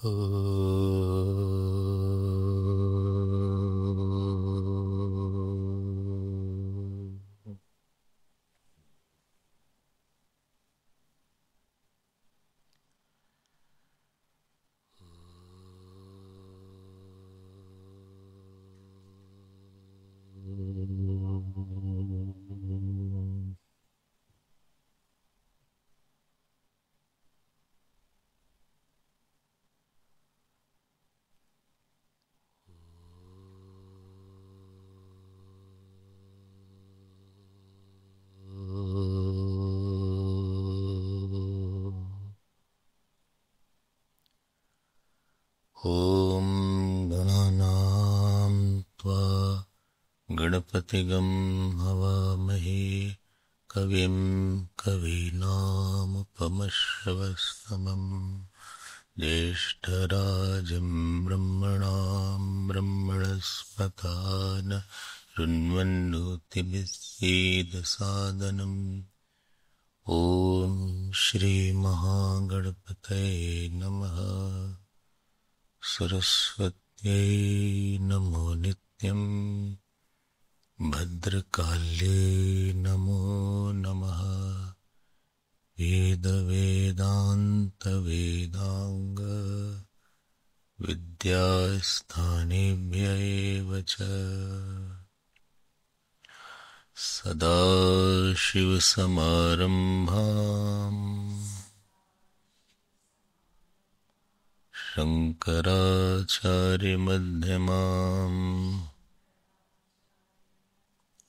ॐ गणानां त्वा गणपतिगं हवामहे कविं कवीनामुपमश्रवस्तमम् ज्येष्ठराजं ब्रह्मणां ब्रह्मणस्पतान शृण्वन्नोतिभिस्सीदसादनम् ॐ श्रीमहागणपतये नमः। सरस्वत्यै नमो नित्यं भद्रकाल्ये नमो नमः। वेदवेदान्तवेदाङ्ग विद्यास्थानेभ्य एव च सदाशिवसमारम्भाम् शङ्कराचार्यमध्यमाम्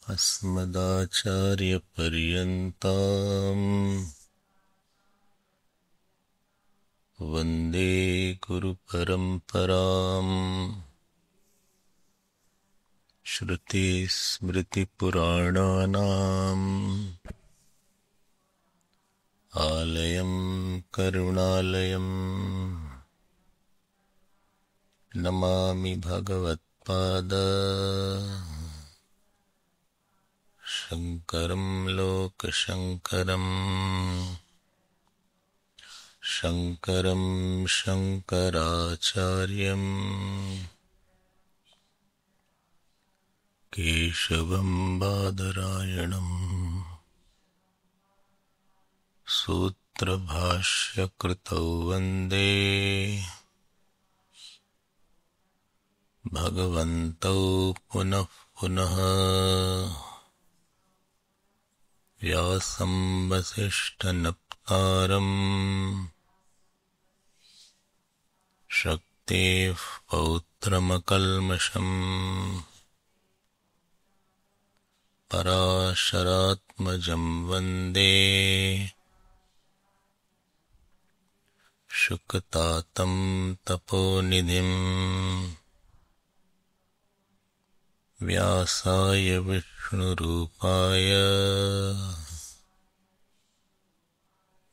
अस्मदाचार्यपर्यन्ताम् वन्दे गुरुपरम्पराम्। श्रुतिस्मृतिपुराणानाम् आलयं करुणालयम् नमामि भगवत्पाद शङ्करं लोकशङ्करम्। शङ्करं शङ्कराचार्यं केशवं बादरायणं सूत्रभाष्यकृतौ वन्दे भगवन्तौ पुनः पुनः। व्यासं वसिष्ठनप्तारम् शक्तेः पौत्रमकल्मषम् पराशरात्मजं वन्दे शुकतातं तपोनिधिम्। व्यासाय विष्णुरूपाय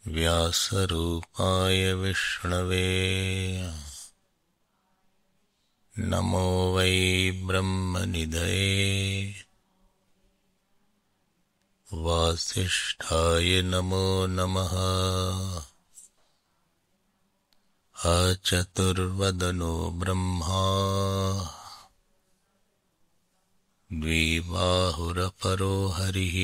व्यासरूपाय विष्णवे नमो वै ब्रह्मनिधये वासिष्ठाय नमो नमः। अचतुर्वदनो ब्रह्मा द्विबाहुरपरो हरिः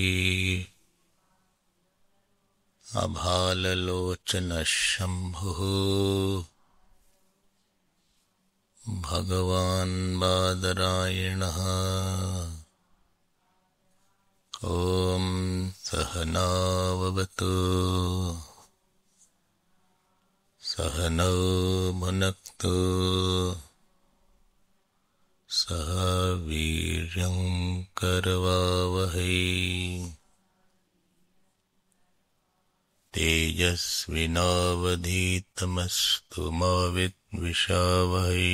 अभाललोचनः शम्भुः भगवान् बादरायणः। ॐ सहनाववतु सहनौ भुनक्तु सह वीर्यं करवावहै। तेजस्विनावधीतमस्तु मा विद्विषावहै।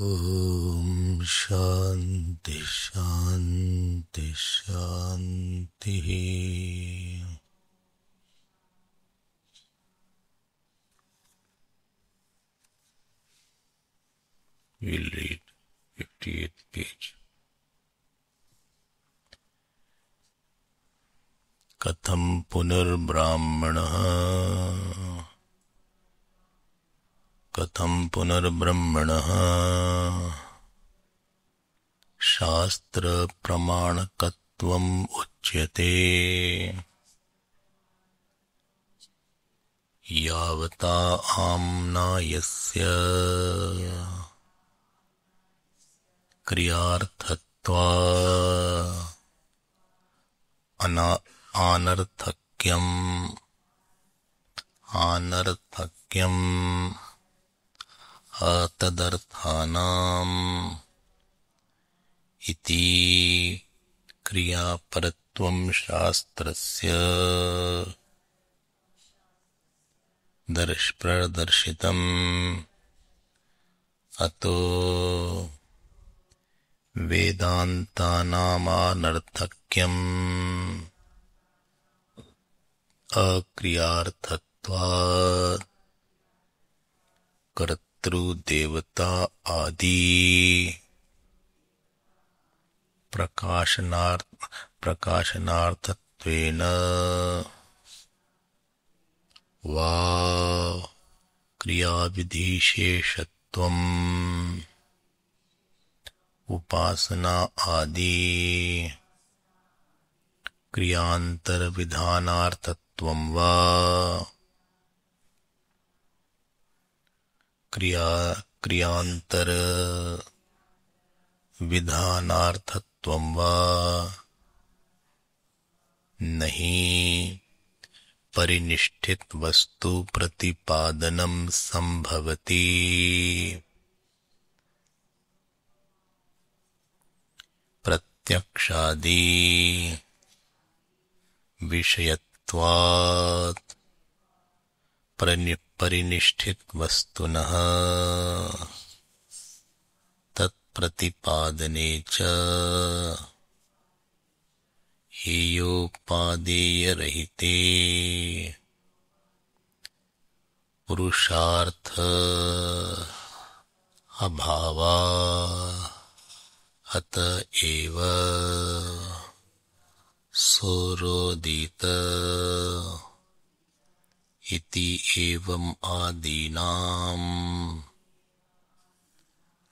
ॐ शान्ति शान्ति शान्तिः। We'll read 58th page. कथं पुनर्जन्म पुनर्ब्राह्मणः कथं पुनर्ब्रह्मणः शास्त्रप्रमाणकत्वम् उच्यते यावता आम्नायस्य क्रियार्थत्वा अनर्थक्यम् अतदर्थानाम् इति क्रियापरत्वं शास्त्रस्य प्रदर्शितम् अतो वेदान्तानामनर्थक्यम् अक्रियार्थत्वात् कर्तृदेवता आदि प्रकाशनार्थत्वेन वा क्रियाविधिशेषत्वम् उपासना आदि क्रियांतरविधानार्थत्वं वा क्रियांतर विधानार्थत्वं वा नहीं परिनिष्ठित वस्तु प्रतिपादनं संभवति प्रत्यक्षादि विषयत्वात् परिनिष्ठित वस्तुनः तत्प्रतिपादने च हेयोपादेयरहिते पुरुषार्थ अभावा अतएव सोरोदित इति एवं आदीनाम्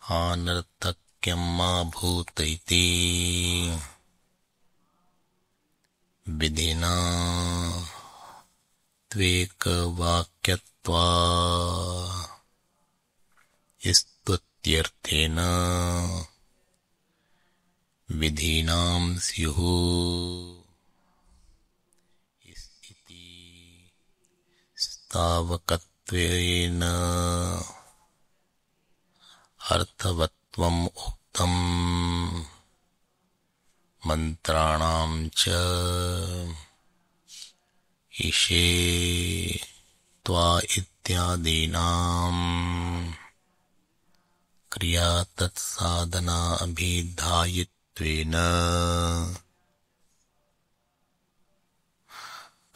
अनर्थक्यमाभूत इति विधिना त्वेकवाक्यत्वा स्तुत्यर्थेन विधीनां स्युः इति तावकत्वेन अर्थवत्वम् उक्तम् मंत्राणां च ईशे त्वा इत्यादीनां क्रिया तत्साधना अभिधायित्वेन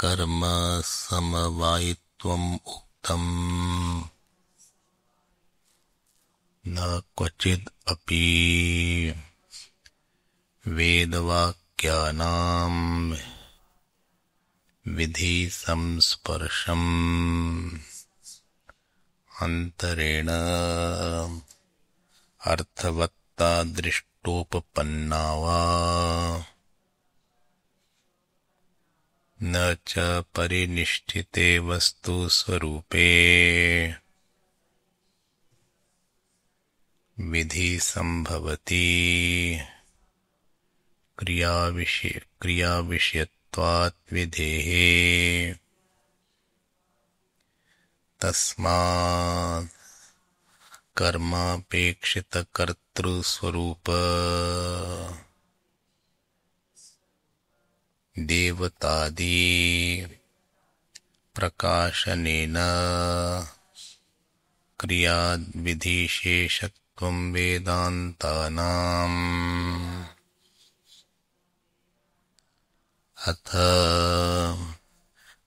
कर्म समवायित्वम् उक्तम् न क्वचिद् अपि वेदवाक्यानां विधि संस्पर्शम् अन्तरेण अर्थवत्ता दृष्टोपपन्ना वा न च परिनिष्ठिते वस्तु स्वरूपे विधि संभवति क्रियाविषयत्वात् विधेः तस्मात् कर्मापेक्षित कर्तृस्वरूप देवतादि प्रकाशनेन क्रियाविधिशेषत्वं वेदान्तानाम् अथ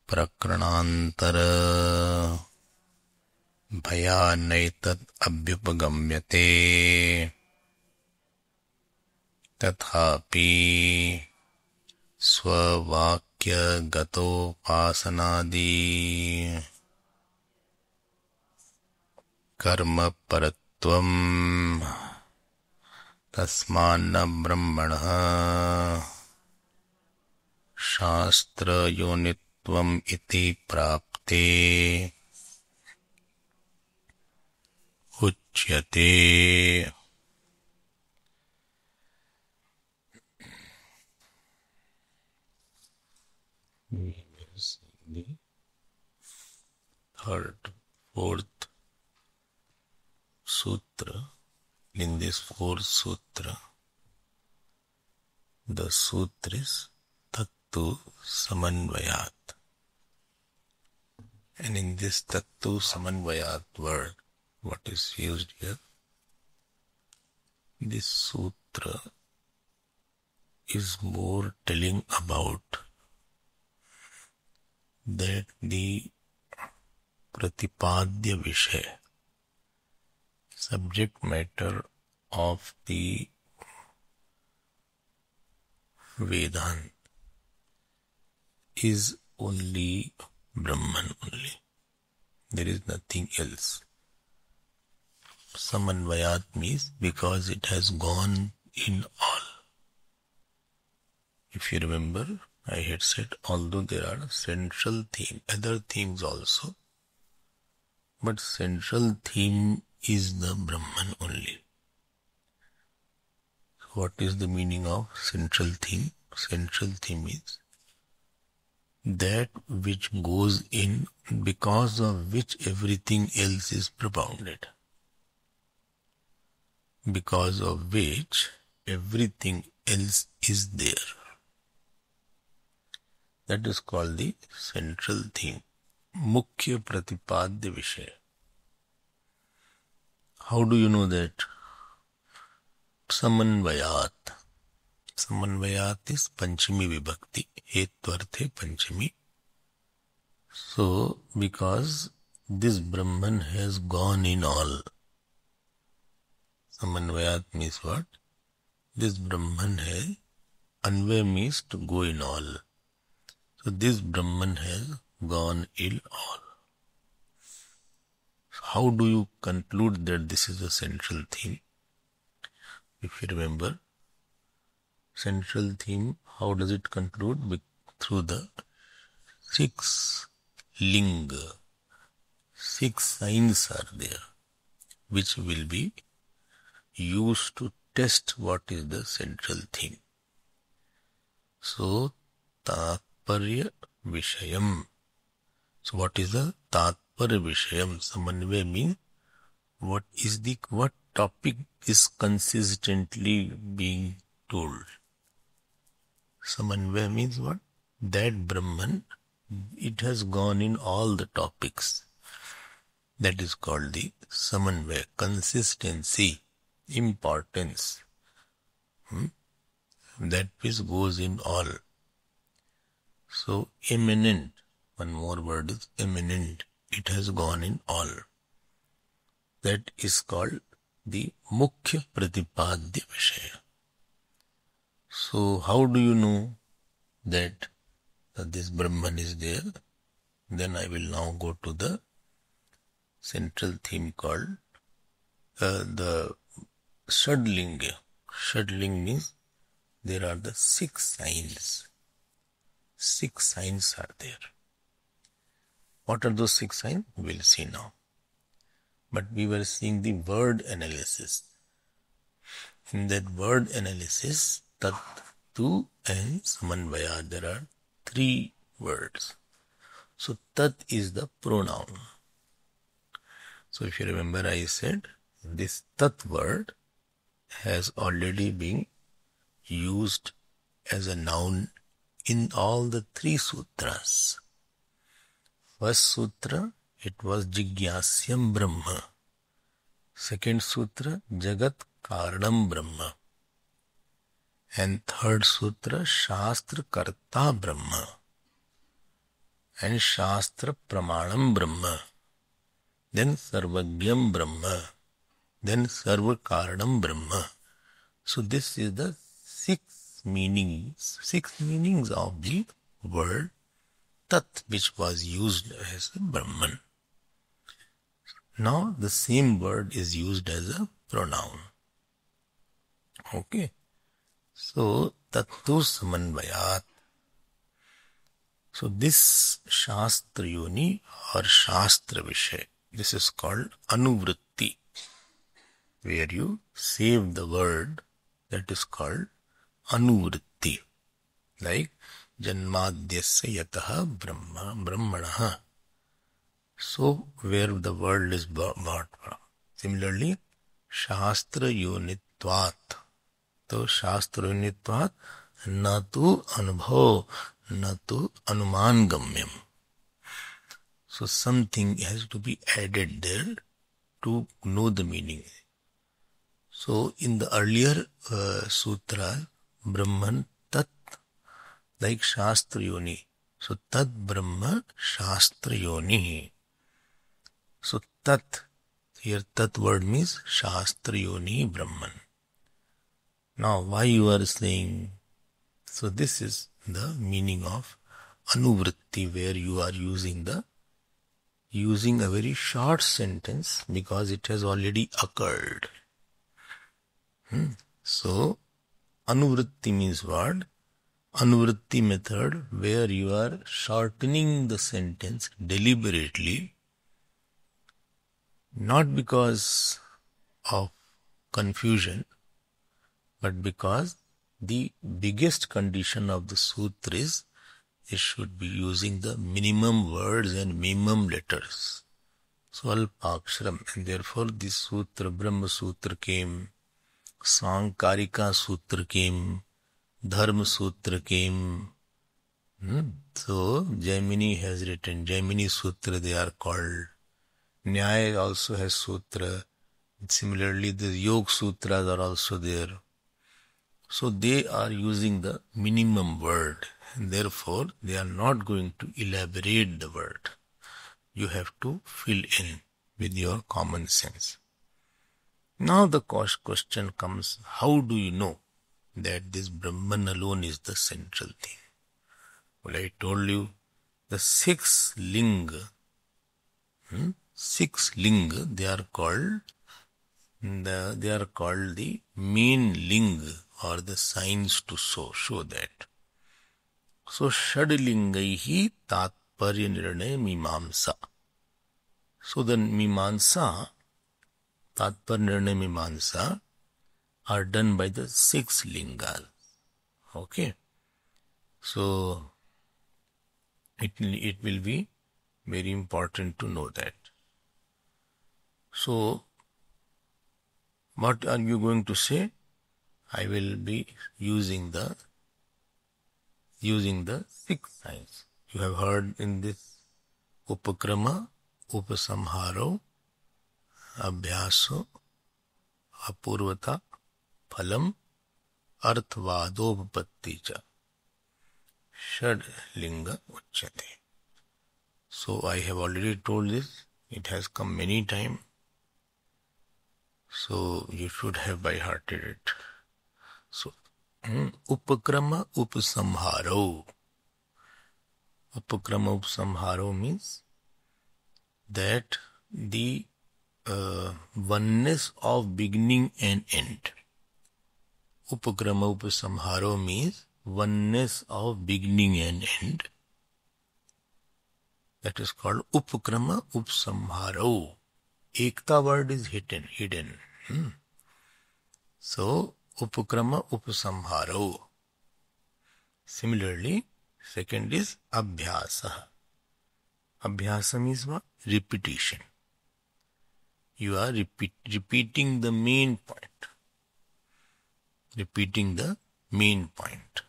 प्रकरणान्तर भयानैतद् अभ्युपगम्यते तथापि स्ववाक्यार्थानां वाक्यगतोपासनादि कर्म परत्वम् तस्मान्न ब्रह्मणः शास्त्रयोनित्वम् इति प्राप्ते उच्यते। The third, fourth sutra. In this fourth sutra, the sutra is Tattu Samanvayat. And in this Tattu Samanvayat word, what is used here? This sutra is more telling about that the Pratipadya Vishaya, subject matter of the Vedanta, is only Brahman only. There is nothing else. Samanvayat means because it has gone in all. If you remember, I had said, although there are central theme, other themes also, but central theme is the Brahman only. What is the meaning of central theme? Central theme is that which goes in, because of which everything else is propounded. Because of which everything else is there. That is called the central theme. Mukhya Pratipadya Vishaya. How do you know that? Samanvayat. Samanvayat is Panchami Vibhakti. Hetvarthe Panchami. So, because this Brahman has gone in all. Samanvayat means what? This Brahman has, Anvay means to go in all. So this Brahman has gone in all. How do you conclude that this is the central theme? If you remember, central theme, how does it conclude? Through the 6 linga. 6 signs are there, which will be used to test what is the central theme. So, Tatparya Vishayam. So what is the Tatparya Vishayam? Samanvaya means what topic is consistently being told. Samanvaya means what? That Brahman, it has gone in all the topics. That is called the Samanvaya, consistency, importance. That which goes in all. So eminent, one more word is eminent. It has gone in all. That is called the Mukhya Pratipadya Vishaya. So how do you know that this Brahman is there? Then I will now go to the central theme called the Shadlinga. Shadling means there are the 6 signs. 6 signs are there. What are those 6 signs? We'll see now. But we were seeing the word analysis. In that word analysis, Tat, Tu and Samanvaya, there are 3 words. So Tat is the pronoun. So if you remember, I said this Tat word has already been used as a noun in all the 3 sutras. First sutra, it was Jigyasyam Brahma. Second sutra, Jagat Karanam Brahma. And third sutra, Shastra Karta Brahma. And Shastra Pramanam Brahma. Then Sarvagyam Brahma. Then Sarva Karanam Brahma. So this is the 6 meanings of the word Tat, which was used as a Brahman. Now the same word is used as a pronoun. Okay. So Tattu Samanvayat. So this Shastra Yoni or Shastra Vishay, this is called Anuvritti, where you save the word, that is called Anuvritti. Like Janmadhyasya Yataha Brahmanaha. So where the word is brought from. Similarly, Shastra Yonitvat. So Shastra Yonitvat na tu anubhav, na tu anuman gamyam. So something has to be added there to know the meaning. So in the earlier sutra, Brahman Tat, like Shastra Yoni. So Tat Brahma Shastra Yoni. So Tat, here Tat word means Shastra Yoni Brahman. Now why you are saying, so this is the meaning of Anuvritti, where you are using a very short sentence because it has already occurred. So Anuvritti means what? Anuvritti method, where you are shortening the sentence deliberately, not because of confusion, but because the biggest condition of the sutra is it should be using the minimum words and minimum letters. Swalpaksharam. And therefore this sutra, Brahma Sutra came, Sankarika Sutra came, Dharma Sutra came. So Jaimini has written, Jaimini Sutra they are called. Nyaya also has sutra. Similarly, the Yoga Sutras are also there. So they are using the minimum word, and therefore they are not going to elaborate the word. You have to fill in with your common sense. Now the question comes, how do you know that this Brahman alone is the central thing? Well, I told you the six linga, they are called the main linga or the signs to show that. So Shadlingaihi Tatparya Nirnaya Mimamsa. So the Mimamsa, Tatparya Nirnaya Mimamsa are done by the six lingas. Okay. So it will be very important to know that. So what are you going to say? I will be using the six signs. You have heard in this Upakrama, Upasamharo, Abhyaso, Apurvata, Phalam, Arthvadopapatti cha. Shad Linga Uchyate. So I have already told this. It has come many times. So you should have by hearted it. So Upakrama Upasamharo. Upakrama Upasamharo means that the oneness of beginning and end. Upakrama Upasamharo means oneness of beginning and end. That is called Upakrama Upasamharo. Ekta word is hidden. So Upakrama Upasamharo. Similarly, second is Abhyasa. Abhyasa means what? Repetition. You are repeating the main point. Repeating the main point.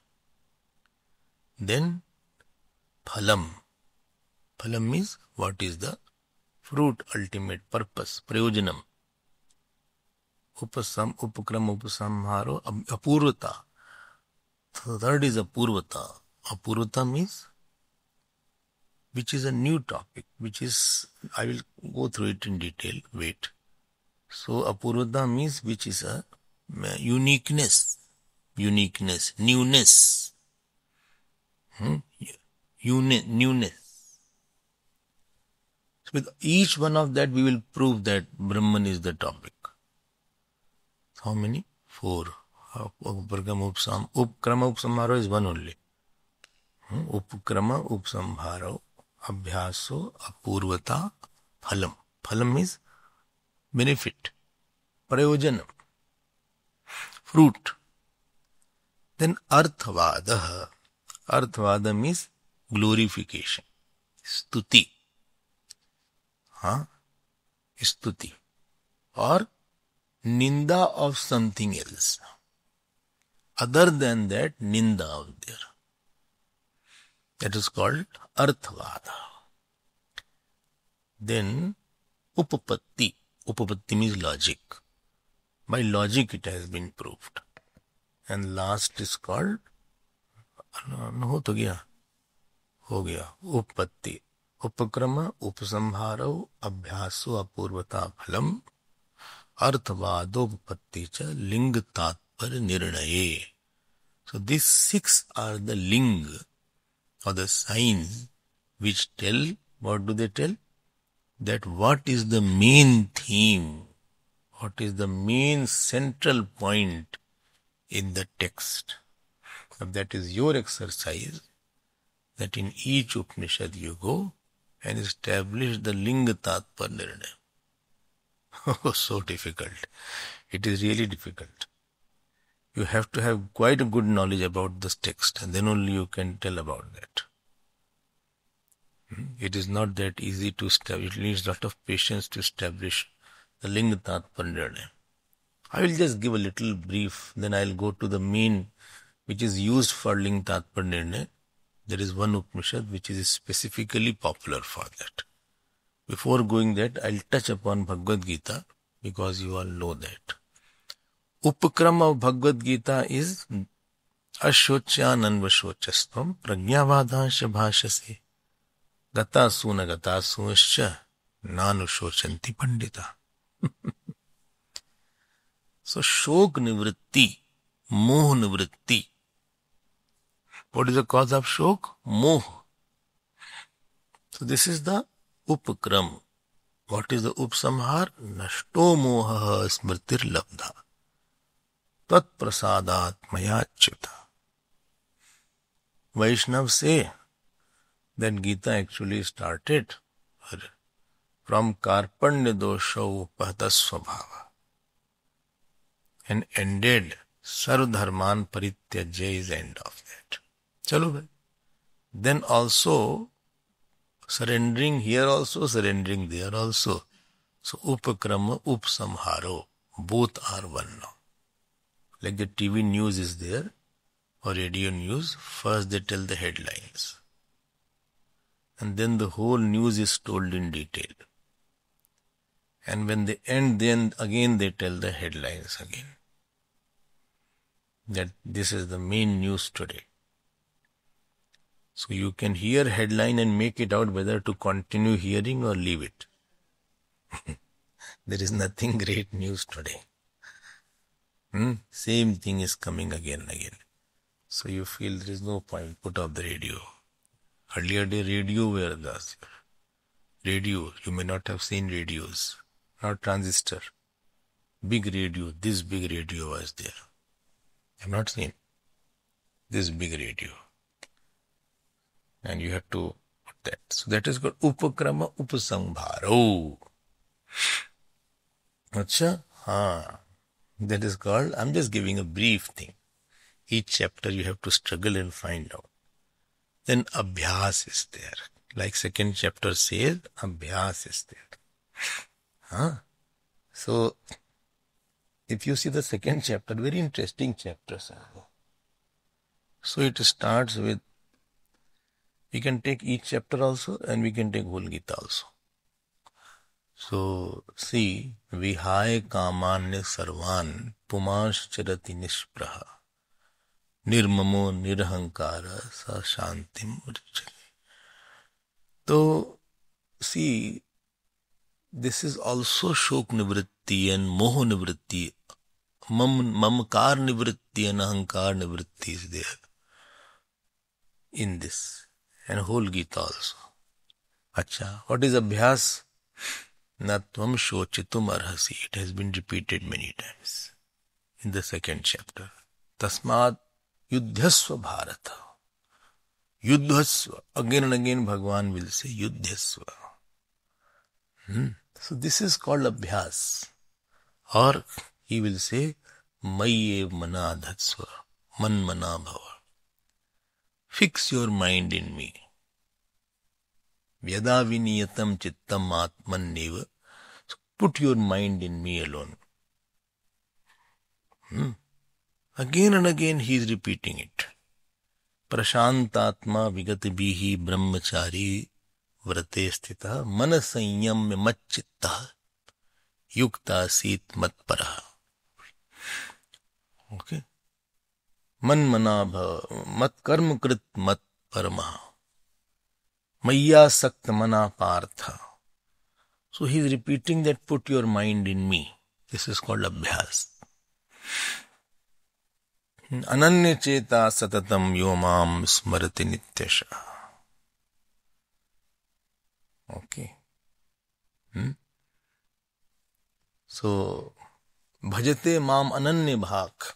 Then Phalam. Phalam means what is the fruit, ultimate purpose, prayojanam. Upakrama Upasamharo, Apurvata. So third is Apurvata. Apurvata means which is a new topic, which is, I will go through it in detail, wait. So Apurvata means which is a uniqueness, newness. newness. So with each one of that we will prove that Brahman is the topic. How many? 4. Upakrama upsamharo is one only. Upakrama upsamharo abhyaso apurvata phalam. Phalam is benefit, prayojanam, fruit. Then arthvadaha. Arthvada means glorification, stuti. Stuti. Or ninda of something else. Other than that, ninda out there. That is called arthvada. Then upapatti. Upapatti means logic. By logic it has been proved. And last is called हो तो गया उपपत्ति. उपक्रम उपसंहारो अभ्यासो अपूर्वता फलम अर्थवादोपपत्ति च लिंग तात्पर्य निर्णये. So these 6 are the ling or the signs which tell, what do they tell? That what is the main theme, what is the main central point in the text. That is your exercise, that in each Upanishad you go and establish the Linga Tatpar Nirnaya. Oh, so difficult. It is really difficult. You have to have quite a good knowledge about this text and then only you can tell about that. It is not that easy to establish. It needs a lot of patience to establish the Linga Tatpar Nirnaya. I will just give a little brief, then I will go to the main which is used for Ling Tatpar Nirnaya. There is one Upanishad which is specifically popular for that. Before going that, I will touch upon Bhagavad Gita because you all know that. Upakram of Bhagavad Gita is Ashocyananvashocastvam Pragyavadansha Bhashase Gata Suna Gata Sunascha Nanushocanti Pandita. So, Shok Nivritti, Moh Nivritti. What is the cause of Shok? Moh. So, this is the Upakram. What is the Upsamhar? Nashto Moha Smritir Labdha. Tat Prasadat Mayachyuta. Vaishnav say that Gita actually started from Karpanya Dosha Upahata Swabhava and ended Sarvdharman Parityajya is the end of that. Chalo bhai. Then also surrendering here also, surrendering there also. So Upakrama, Upsamharo, both are one now. Like the TV news is there or radio news, first they tell the headlines. And then the whole news is told in detail. And when they end, then again they tell the headlines again. That this is the main news today. So you can hear headline and make it out whether to continue hearing or leave it. There is nothing great news today. Same thing is coming again and again. So you feel there is no point, put off the radio. Earlier day radio were thus. Radio, you may not have seen radios, not transistor. Big radio, this big radio was there. I have not seen this big radio. And you have to put that. So that is called Upakrama Upasamharo. Acha? That is called, I'm just giving a brief thing. Each chapter you have to struggle and find out. Then Abhyas is there. Like second chapter says, Abhyas is there. So, if you see the second chapter, very interesting chapters. So it starts with, we can take each chapter also and we can take whole Gita also. So, see, Vihaya Kamanya Sarvan Pumash Charati Nishpraha Nirmamo Nirhankara Sa Shantim Urchati. So, see, this is also Shok Nivritti and Moho Nivritti. Mamkar Nivritti and Ahankar Nivritti is there in this. and whole Gita also. Acha, what is abhyas? Na tvam shochitum arhasi. It has been repeated many times in the second chapter. Tasmad yuddhyasva bharata. Yuddhasva. Again and again Bhagavan will say yuddhyasva. So this is called abhyas. Or he will say Mayyev manadhatsva. Man mana bhava. Fix your mind in me. Vyada viniyatam chittam atman neva. So put your mind in me alone. Again and again he is repeating it. Prashantatma vigatibhihi brahmachari vrate sthita mana sanyamya macchitta yukta sit matparaha. Okay. Man manabha mat karma krit mat paramaha. Maya sakt mana partha. So he is repeating that put your mind in me. This is called abhyas. Ananya cheta satatam yomam smarati nityasha. Okay. So, bhajate mam ananya bhak.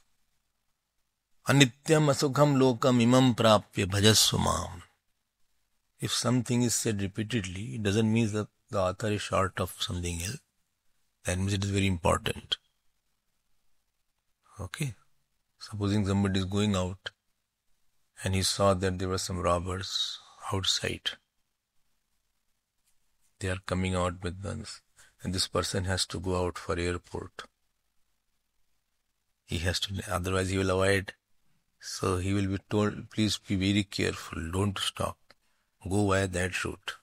Anityam asukham lokam imam prapya bhajasva mam. If something is said repeatedly, it doesn't mean that the author is short of something else. That means it is very important. Okay. Supposing somebody is going out and he saw that there were some robbers outside. They are coming out with guns and this person has to go out for airport. He has to, otherwise he will avoid. So he will be told, please be very careful, don't stop. Go via that route.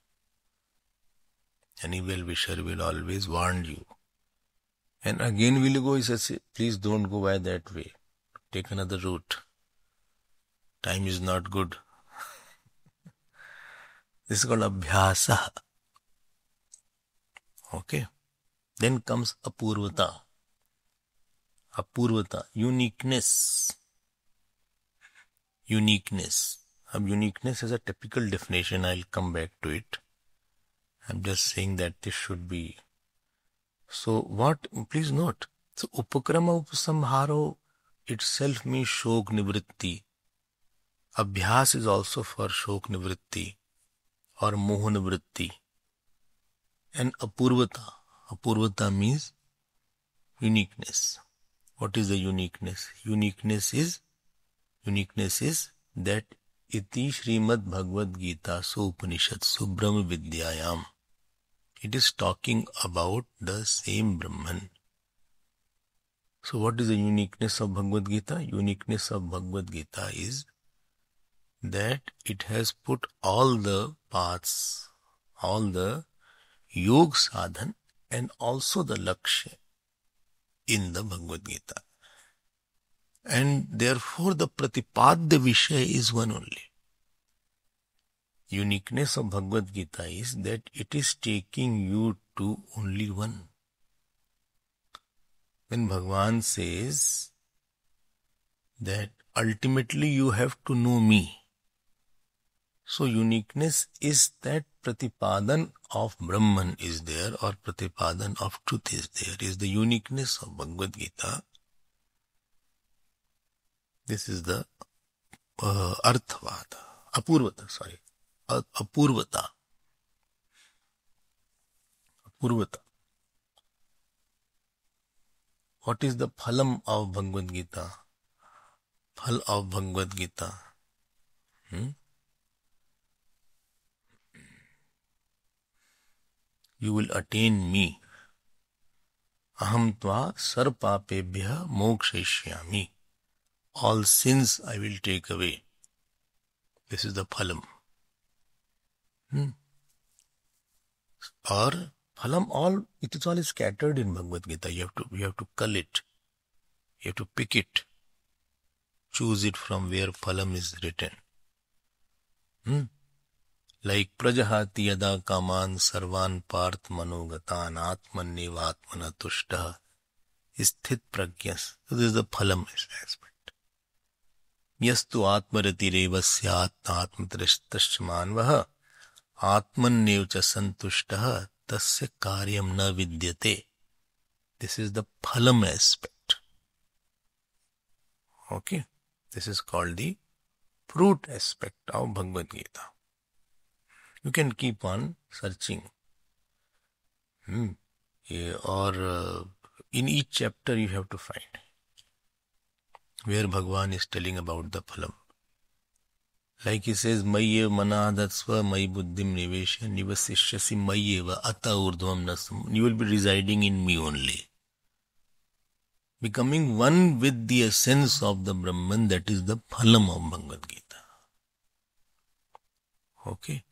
Any well-wisher will always warn you. And again will you go, he says, please don't go via that way. Take another route. Time is not good. This is called abhyasa. Okay. Then comes apurvata. Apurvata, uniqueness. Uniqueness. Uniqueness is a typical definition. I'll come back to it. I'm just saying that this should be. So what, please note. So upakrama upasamharo itself means shok nivritti. Abhyas is also for shok nivritti or moha nivritti. And apurvata. Apurvata means uniqueness. What is the uniqueness? Uniqueness is that iti Srimad Bhagavad Gita su Upanishadsu Brahma Vidyayam. It is talking about the same Brahman. So what is the uniqueness of Bhagavad Gita? Uniqueness of Bhagavad Gita is that it has put all the paths, all the yog sadhan and also the lakshya in the Bhagavad Gita. And therefore the pratipadya vishaya is one only. Uniqueness of Bhagavad Gita is that it is taking you to only one. When Bhagavan says that ultimately you have to know me. So uniqueness is that pratipadan of Brahman is there or pratipadan of truth is there, is the uniqueness of Bhagavad Gita. This is the Arthavada, Apurvata. What is the phalam of Bhagavad Gita? Phal of Bhagavad Gita. You will attain me. Aham tva sarpapebhya mokshayishyami. All sins I will take away. This is the phalam. Or phalam, it is all scattered in Bhagavad Gita. You have to cull it. You have to pick it. Choose it from where phalam is written. Like prajahati yada kaman sarvan parth manogatan atmaneva atmana tushta sthit pragyas. So this is the phalam aspect. यस्तु आत्मरतिरेव स्यात् आत्मतरश्च मानवः आत्मन्येव च संतुष्टः तस्य कार्यं न विद्यते. This is the phalam aspect. Okay, this is called the fruit aspect of Bhagavad Gita. You can keep on searching. Or in each chapter you have to find where Bhagwan is telling about the phalam. Like he says, Mayyev manadatsva may buddhim nivesha nivasishyasi mayyeva ata urdhvam nasam. You will be residing in me only. Becoming one with the essence of the Brahman, that is the phalam of Bhagavad Gita. Okay.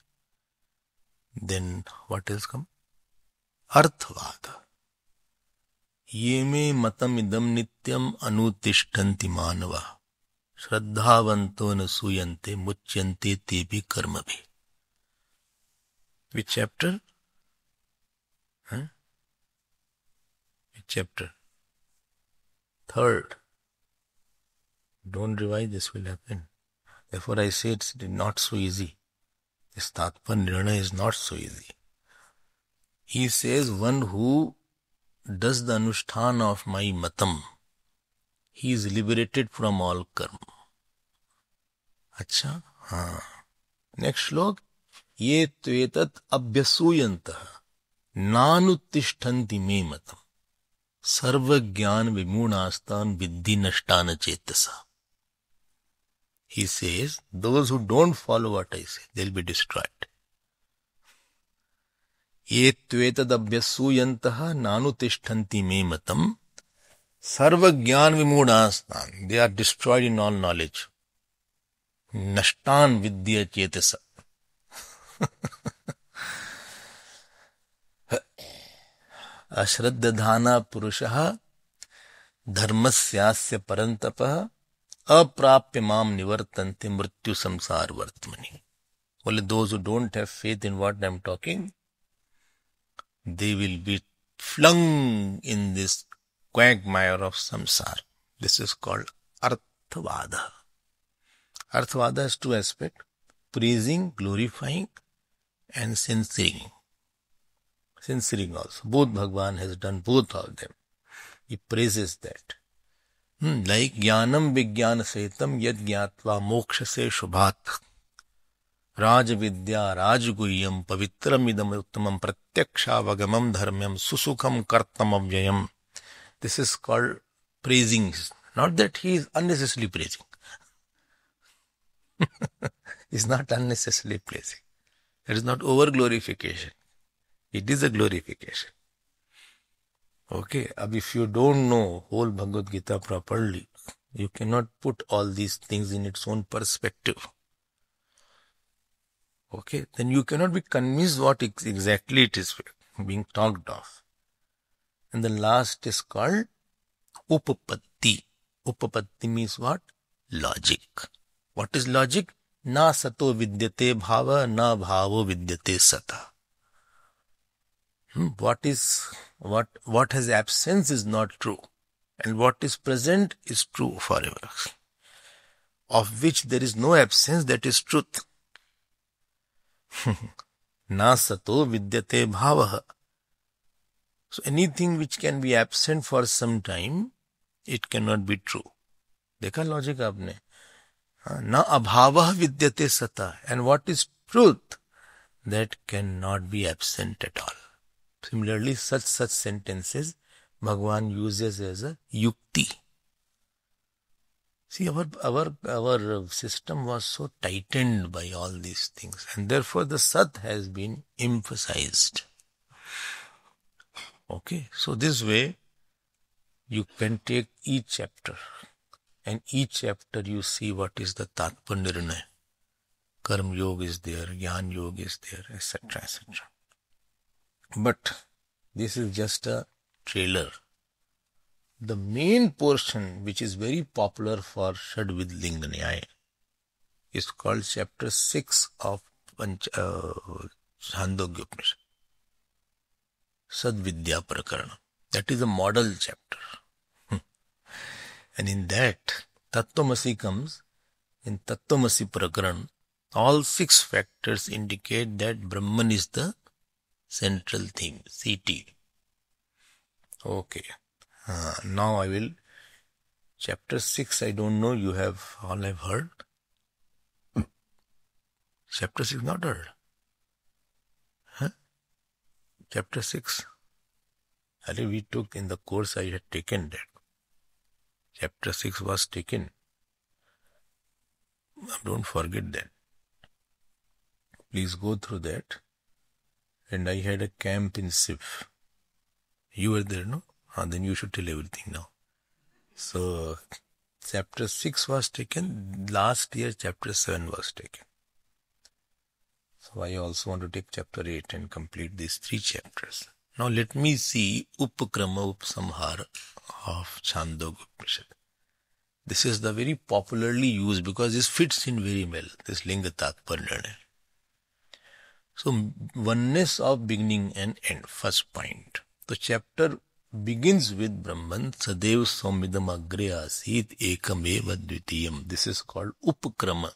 Then what else come? Arthvada. Yeme matam idam nityam anutishtanti manava. Shraddhavanto na suyante muchyante tebi karmabhi. Which chapter? Which chapter? Third. Don't revise, this will happen. Therefore I say it's not so easy. This Tatpar Nirnaya is not so easy. He says one who does the anushthan of my matam, he is liberated from all karma. Acha? Next shlok. Ye tvetat abhyasuyantah nanutishtanti me matam sarva jnana vimunastan viddhi nashtana chetasa. He says, those who don't follow what I say, they'll be destroyed. Ye tvetad abhyasuyantah nanutishtanti me matam sarva jnana vimunastan. They are destroyed in all knowledge. Nashtan vidya chetasa. Ashraddhadhana purushaha dharmasyasya parantapah aprapya mam nivartante mrityu samsar vartmani. Only those who don't have faith in what I am talking, they will be flung in this quagmire of samsara. This is called Arthavada. Arthavada has two aspects: praising, glorifying, and censoring. Censoring also. Both Bhagwan has done both of them. He praises that. Like jnanam vijnana sahitam yad jnatva mokshase shubhat raj vidya rajguhyam pavitram idam uttamam pratyaksha dharmyam susukham kartam avyayam. This is called praising. Not that he is unnecessarily praising. It's not unnecessarily praising. It is not over glorification. It is a glorification. Okay, if you don't know whole Bhagavad Gita properly, you cannot put all these things in its own perspective. Okay, then you cannot be convinced what exactly it is being talked of. And the last is called Upapatti. Upapatti means what? Logic. What is logic? Na sato vidyate bhava, na bhavo vidyate sata. What has absence is not true, and what is present is true forever. Of which there is no absence, that is truth. Na sato vidyate bhavaha. So anything which can be absent for some time, it cannot be true. Dekha logic aapne. Na abhavah vidyate sata. And what is truth? That cannot be absent at all. Similarly, such sentences Bhagwan uses as a yukti. See, our system was so tightened by all these things, and therefore the Sat has been emphasized. Okay, so this way you can take each chapter, and each chapter you see what is the Tatpar Nirnaya. Karma Yoga is there, Jnana Yoga is there, etc., etc. But this is just a trailer. The main portion, which is very popular for Shadvidlinga Nyaya, is called chapter 6 of Chandogya Upanishad, Sadvidya Prakarana. That is a model chapter. And in that, Tattvamasi comes in Tattvamasi Prakaran, all 6 factors indicate that Brahman is the central theme, CT. Okay. Now I will, chapter 6, I don't know, you have all have heard. Chapter 6 not heard. Chapter 6. We took in the course, I had taken that. Chapter 6 was taken. Don't forget that. Please go through that. And I had a camp in SIF. You were there, no? Then you should tell everything now. So, chapter 6 was taken. Last year, chapter 7 was taken. So, I also want to take chapter 8 and complete these 3 chapters. Now, let me see Upakrama Upsamhara of Chandogya Upanishad. This is the very popularly used because this fits in very well, this Linga Tatparya. So, oneness of beginning and end, first point. The chapter begins with Brahman, Sadev Somidam Agre Asit Ekameva Dvitiyam. This is called Upakrama.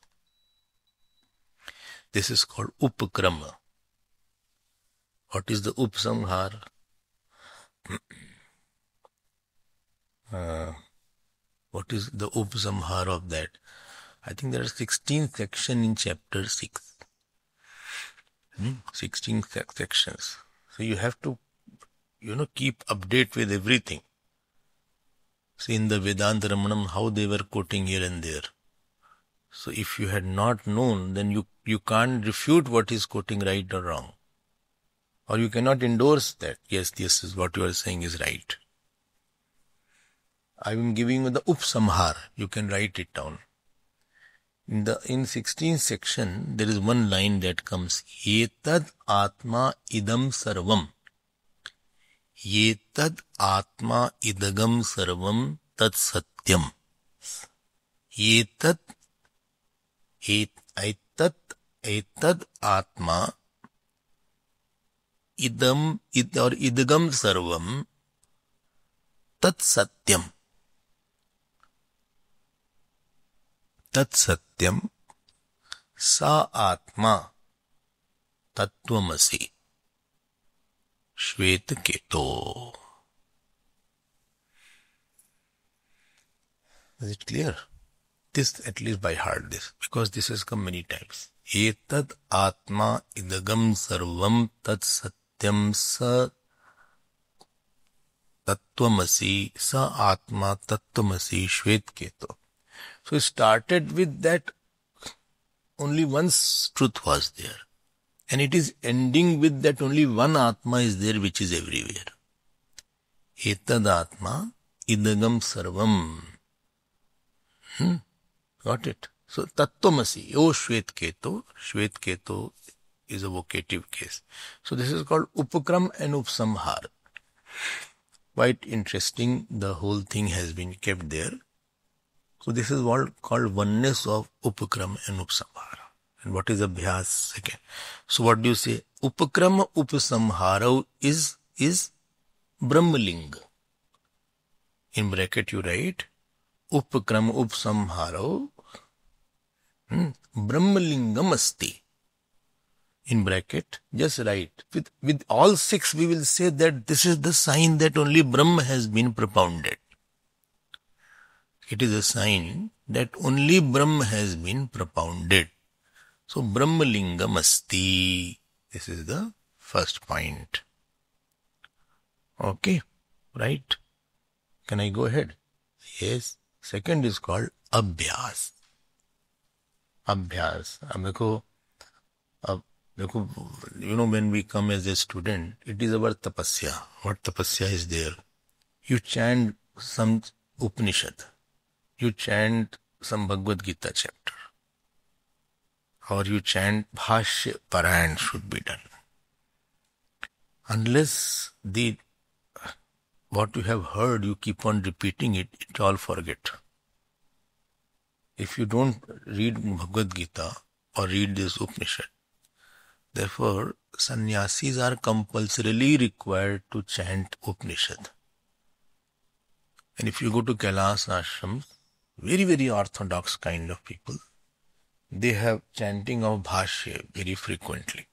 This is called Upakrama. What is the Upsamhara? What is the Upsamhara of that? I think there are 16 sections in chapter 6. 16 sections. So you have to, keep update with everything. See in the Vedanta Ramanam how they were quoting here and there. So if you had not known, then you can't refute what is quoting right or wrong. Or you cannot endorse that. Yes, this is what you are saying is right. I am giving you the Upsamhara. You can write it down. In 16th section, there is one line that comes, Yetad Atma Idam Sarvam. Yetad Atma Idagam Sarvam Tat Satyam. Yetad Atma Idam or Idagam Sarvam Tat Satyam. Tat Satyam Sa Atma Tattvamasi Shvetaketo. Is it clear? This at least by heart this, because this has come many times. Etad Atma Idagam Sarvam Tat Satyam Sa Tattvamasi Sa Atma Tattvamasi Shvetaketo. So it started with that only one truth was there. And it is ending with that only one Atma is there which is everywhere. Etad Atma Idagam Sarvam. Got it? So Tattvamasi, O Shvetaketo. Shvetaketo is a vocative case. So this is called Upakram and Upsamhara. Quite interesting. The whole thing has been kept there. So this is what called oneness of Upakram and Upsamhara. And what is Abhyas? Second. So what do you say? Upakram Upsamhara is Brahmalinga. In bracket you write Upakram Upsamhara Brahmalingam asti. In bracket, just write. With all 6 we will say that this is the sign that only Brahma has been propounded. It is a sign that only Brahma has been propounded. So, Brahmalingam asti. This is the first point. Okay, right? Can I go ahead? Yes. Second is called Abhyas. Abhyas. When we come as a student, it is our tapasya. What tapasya is there? You chant some Upanishad. You chant some Bhagavad Gita chapter. Or you chant Bhashya Parayan should be done. Unless what you have heard, you keep on repeating it, it all forget. If you don't read Bhagavad Gita or read this Upanishad, therefore sannyasis are compulsorily required to chant Upanishad. And if you go to Kailas ashrams, very, very orthodox kind of people, they have chanting of Bhashya very frequently.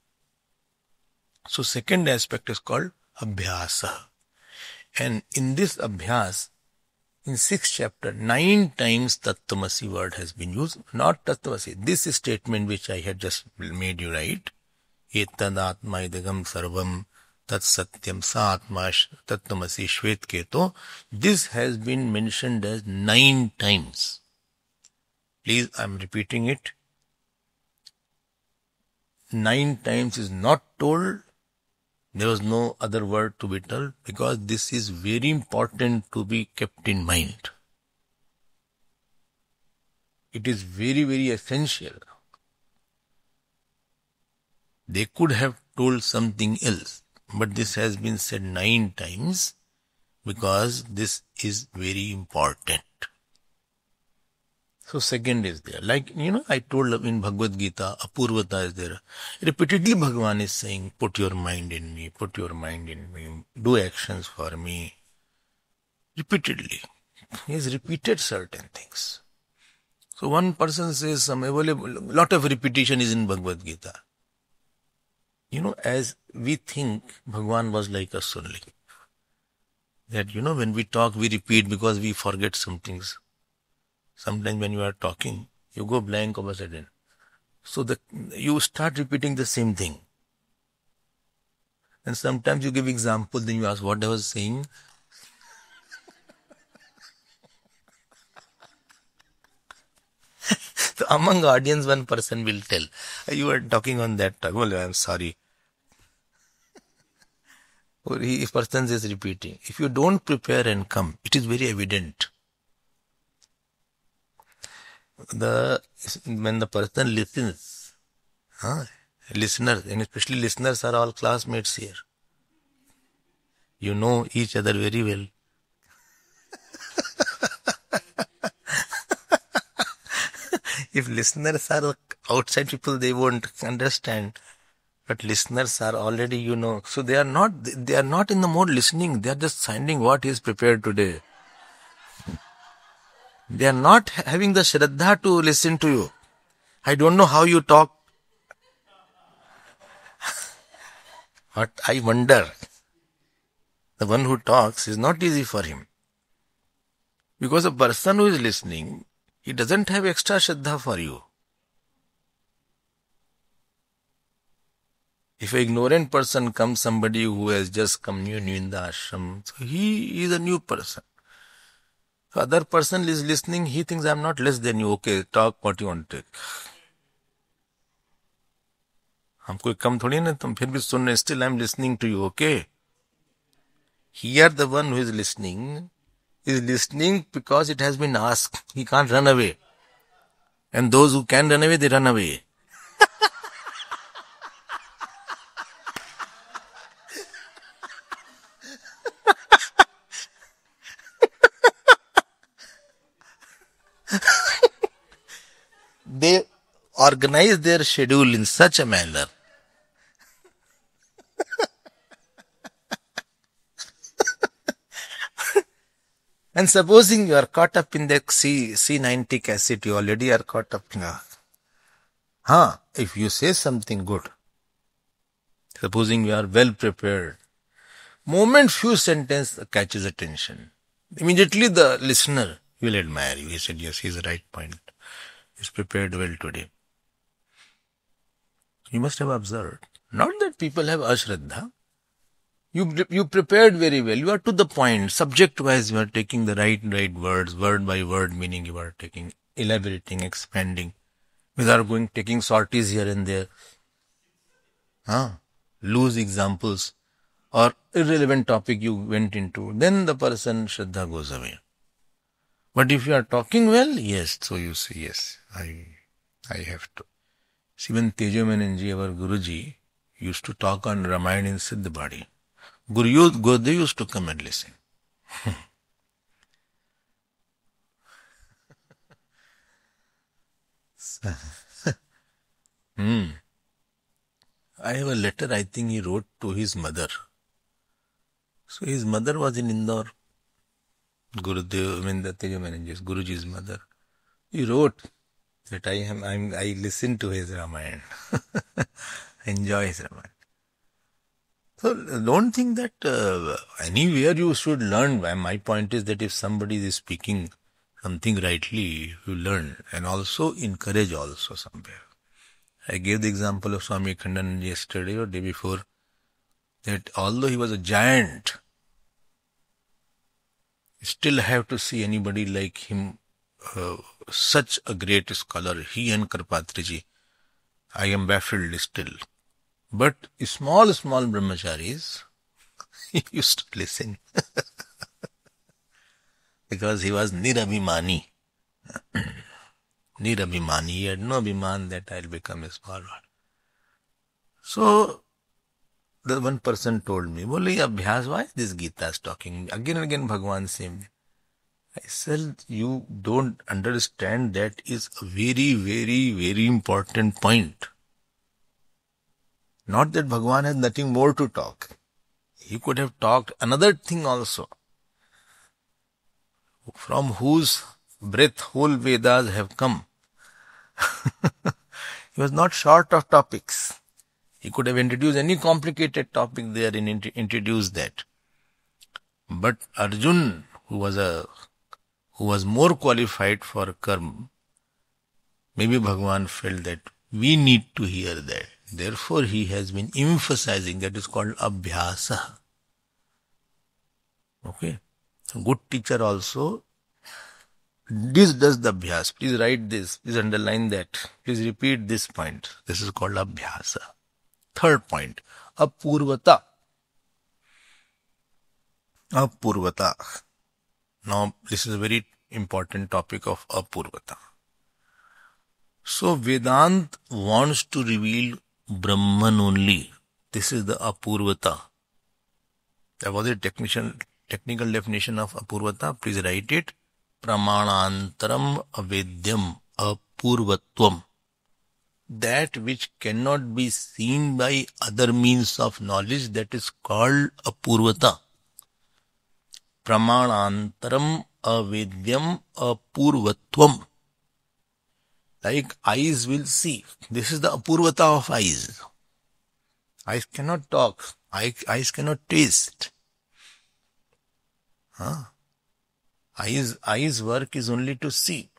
So second aspect is called Abhyasa. And in this Abhyas, in 6th chapter, 9 times Tattvamasi word has been used. Not Tattvamasi. This statement which I had just made you write. Etadatma idagam sarvam tat satyam sa atma Tattvamasi shvetketo. This has been mentioned as 9 times. Please, I am repeating it. 9 times is not told. There was no other word to be told because this is very important to be kept in mind. It is very, very essential. They could have told something else, but this has been said 9 times because this is very important. So second is there. Like, I told in Bhagavad Gita, Apurvata is there. Repeatedly Bhagavan is saying, put your mind in me, put your mind in me, do actions for me. Repeatedly. He has repeated certain things. So one person says some available, lot of repetition is in Bhagavad Gita. As we think, Bhagavan was like us only. That, when we talk, we repeat because we forget some things. Sometimes when you are talking, you go blank of a sudden. So you start repeating the same thing. And sometimes you give example, then you ask what I was saying. So among audience, one person will tell, you were talking on that talk. Well, I'm sorry. Or if person is repeating. If you don't prepare and come, it is very evident. When the person listens, listeners, and especially listeners are all classmates here. You know each other very well. If listeners are outside people, they won't understand. But listeners are already, so they are not in the mode listening. They are just finding what he is prepared today. They are not having the shraddha to listen to you. I don't know how you talk. But I wonder, the one who talks is not easy for him. Because a person who is listening, he doesn't have extra shraddha for you. If an ignorant person comes, somebody who has just come new in the ashram, so he is a new person. The other person is listening, he thinks I am not less than you. Okay, talk what you want to take. हम कोई कम थोड़ी ना, तुम फिर भी सुन रहे, still I am listening to you, okay? Here the one who is listening because it has been asked. He can't run away. And those who can run away, they run away. They organize their schedule in such a manner. And supposing you are caught up in the C90 cassette, you already are caught up now. If you say something good, supposing you are well prepared, moment few sentence catches attention, immediately the listener will admire you. He said, yes, he's the right point. He's prepared well today. You must have observed. Not that people have ashraddha. You prepared very well. You are to the point. Subject-wise, you are taking the right words, word by word, meaning you are taking, elaborating, expanding, without taking sorties here and there. Loose examples or irrelevant topic you went into. Then the person, shraddha goes away. But if you are talking well, yes, so you say, yes, I have to. See, when Tejomananji, our Guruji, used to talk on Ramayana in Siddhabadi, Gurudev used to come and listen. I have a letter, I think he wrote to his mother. So his mother was in Indore. Gurudev, the Tejomananji, Guruji's mother. He wrote, that I listen to his Ramayana. Enjoy his Ramayana. So don't think that anywhere you should learn. My point is that if somebody is speaking something rightly, you learn and also encourage also somewhere. I gave the example of Swami Khandan yesterday or day before, that although he was a giant, you still have to see anybody like him, such a great scholar, he and Karpatriji. I am baffled still. But small brahmacharis, he used to listen. Because he was nirabhimani. Nirabhimani, he had no abhiman that I'll become a small one. So, the one person told me, Bole, Abhyas, why this Gita is talking? Again and again Bhagwan same. I said, you don't understand, that is a very, very, very important point. Not that Bhagwan has nothing more to talk. He could have talked another thing also, from whose breath whole Vedas have come. He was not short of topics. He could have introduced any complicated topic there and introduced that. But Arjun, who was more qualified for karma, maybe Bhagwan felt that we need to hear that. Therefore, he has been emphasizing, that is called abhyasa. Okay. A good teacher also, this does the abhyas. Please write this. Please underline that. Please repeat this point. This is called abhyasa. Third point, apurvata. Apurvata. Now, this is a very important topic of apurvata. So, Vedant wants to reveal Brahman only. This is the apurvata. That was a technical definition of apurvata. Please write it. Pramanantaram avedyam apurvatvam. That which cannot be seen by other means of knowledge, that is called apurvata. Pramanantaram avedyam apurvatvam. Like eyes will see. This is the apurvata of eyes. Eyes cannot talk. Eyes cannot taste. Eyes work is only to see.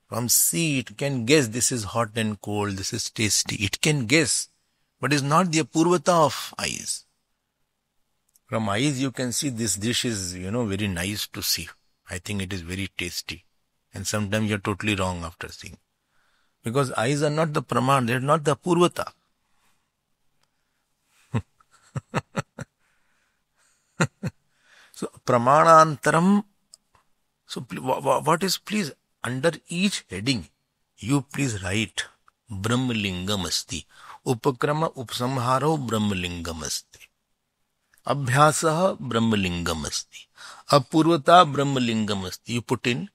From see it can guess this is hot and cold, this is tasty. It can guess, but is not the apurvata of eyes. From eyes you can see this dish is, very nice to see. I think it is very tasty. And sometimes you are totally wrong after seeing. Because eyes are not the praman, they are not the apurvata. So, pramanantaram. So, what is, please, under each heading, you please write Brahmalingam asti. Upakrama upsamharo Brahmalingam asti. Abhyasaha Brahmalingam asti. Apurvata Brahmalingam asti. You put in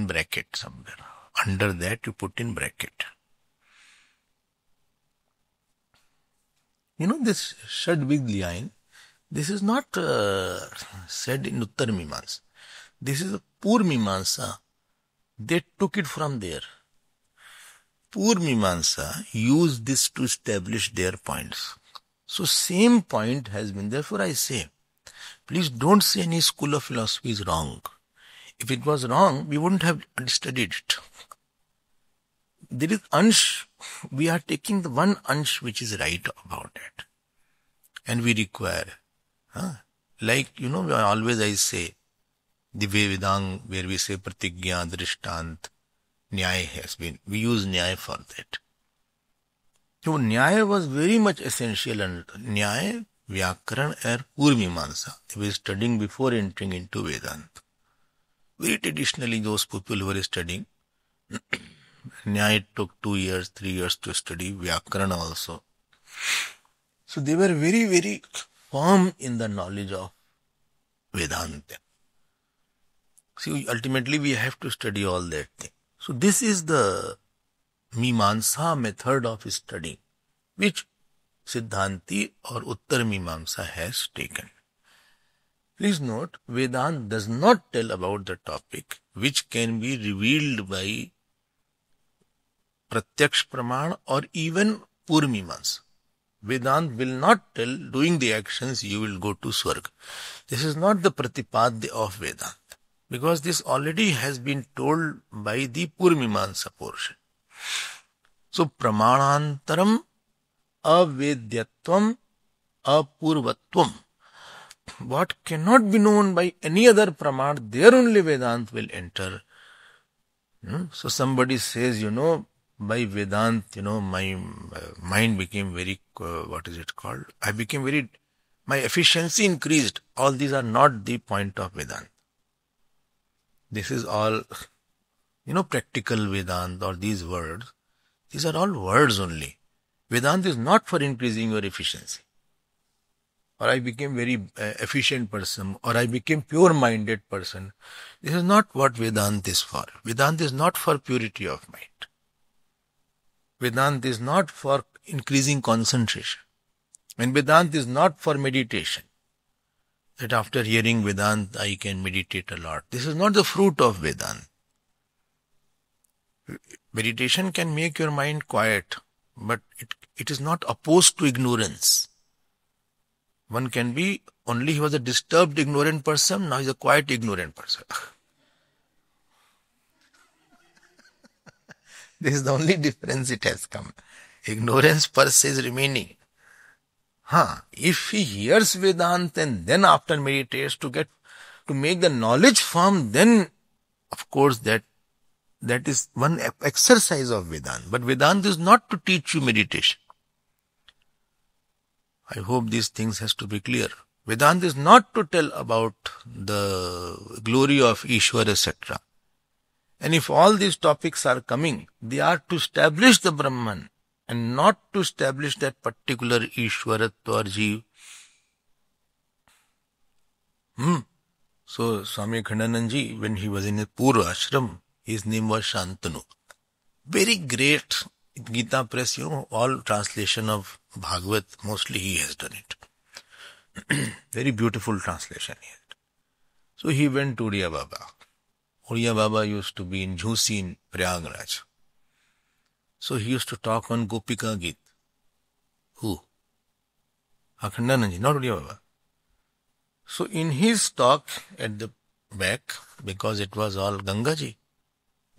bracket somewhere. Under that you put in bracket. This Shadvidlyain, this is not said in Uttar Mimamsa. This is a Pur Mimamsa. They took it from there. Pur Mimamsa used this to establish their points. So same point has been, therefore I say, please don't say any school of philosophy is wrong. If it was wrong, we wouldn't have studied it. There is ansh, we are taking the one ansh which is right about it. And we require, like, always I say, the Vedang, where we say pratigya, drishtant, nyaya has been. We use nyaya for that. So nyaya was very much essential, and nyaya, vyakaran and purmimamsa. They were studying before entering into Vedanta. Very traditionally, those people who were studying, nyaya took 2 years, 3 years to study, vyakaran also. So they were very, very firm in the knowledge of Vedanta. See, ultimately we have to study all that thing. So this is the Mimamsa method of studying, which Siddhanti or Uttar Mimamsa has taken. Please note, Vedanta does not tell about the topic which can be revealed by Pratyaksh Praman or even Purmimans. Vedant will not tell doing the actions you will go to Swarg. This is not the Pratipadya of Vedant. Because this already has been told by the Purmimansa portion. So Pramanantaram Avedyatvam Apurvatvam. What cannot be known by any other Praman, there only Vedant will enter. So somebody says, by Vedant, my mind became very, my efficiency increased. All these are not the point of Vedant. This is all, practical Vedant or these words. These are all words only. Vedant is not for increasing your efficiency. Or I became very efficient person, or I became pure-minded person. This is not what Vedant is for. Vedant is not for purity of mind. Vedant is not for increasing concentration. And Vedant is not for meditation. That after hearing Vedant, I can meditate a lot. This is not the fruit of Vedant. Meditation can make your mind quiet, but it is not opposed to ignorance. One can be, only he was a disturbed ignorant person, now he is a quiet ignorant person. This is the only difference it has come. Ignorance per se is remaining. If he hears Vedanta and then after meditates to make the knowledge firm, then of course that is one exercise of Vedanta. But Vedanta is not to teach you meditation. I hope these things has to be clear. Vedanta is not to tell about the glory of Ishwar, etc. And if all these topics are coming, they are to establish the Brahman and not to establish that particular Ishwaratva or Jeev. So Swami Akhandanandji, when he was in his Purva ashram, his name was Shantanu. Very great Gita Press, all translation of Bhagavad, mostly he has done it. Very beautiful translation he had. So he went to Uriya Baba. Uriya Baba used to be in Jhusi in Prayagraj. So he used to talk on Gopika Geet. Who? Akhandanandji, not Uriya Baba. So in his talk at the back, because it was all Gangaji,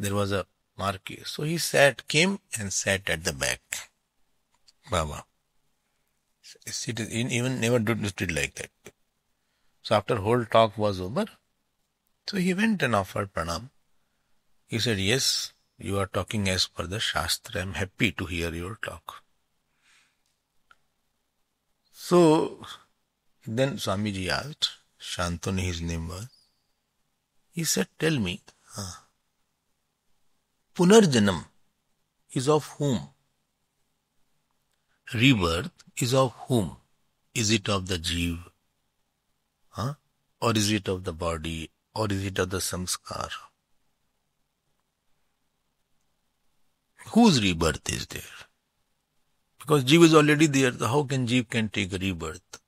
there was a marquee. So he came and sat at the back. Baba. Even never did like that. So after whole talk was over, so he went and offered pranam. He said, yes, you are talking as per the Shastra. I am happy to hear your talk. So then Swamiji asked, Shantanu his name was. He said, tell me, Punarjanam is of whom? Rebirth is of whom? Is it of the Jeev? Or is it of the body? Or is it of the samskar? Whose rebirth is there? Because Jeev is already there. How can Jeev take a rebirth?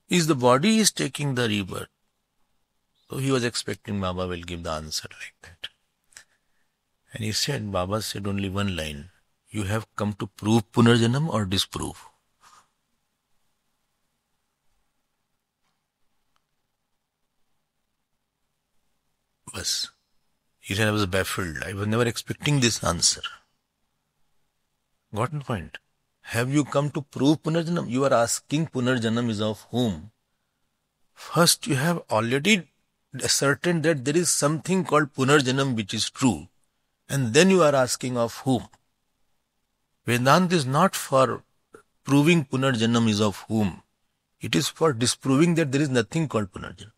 Is the body is taking the rebirth? So he was expecting Baba will give the answer like that. And he said, Baba said only one line. You have come to prove Punarjanam or disprove? Bas. He said, I was baffled. I was never expecting this answer. Got the point? Have you come to prove Punarjanam? You are asking Punarjanam is of whom? First, you have already ascertained that there is something called Punarjanam which is true. And then you are asking of whom? Vedanta is not for proving Punarjanam is of whom. It is for disproving that there is nothing called Punarjanam.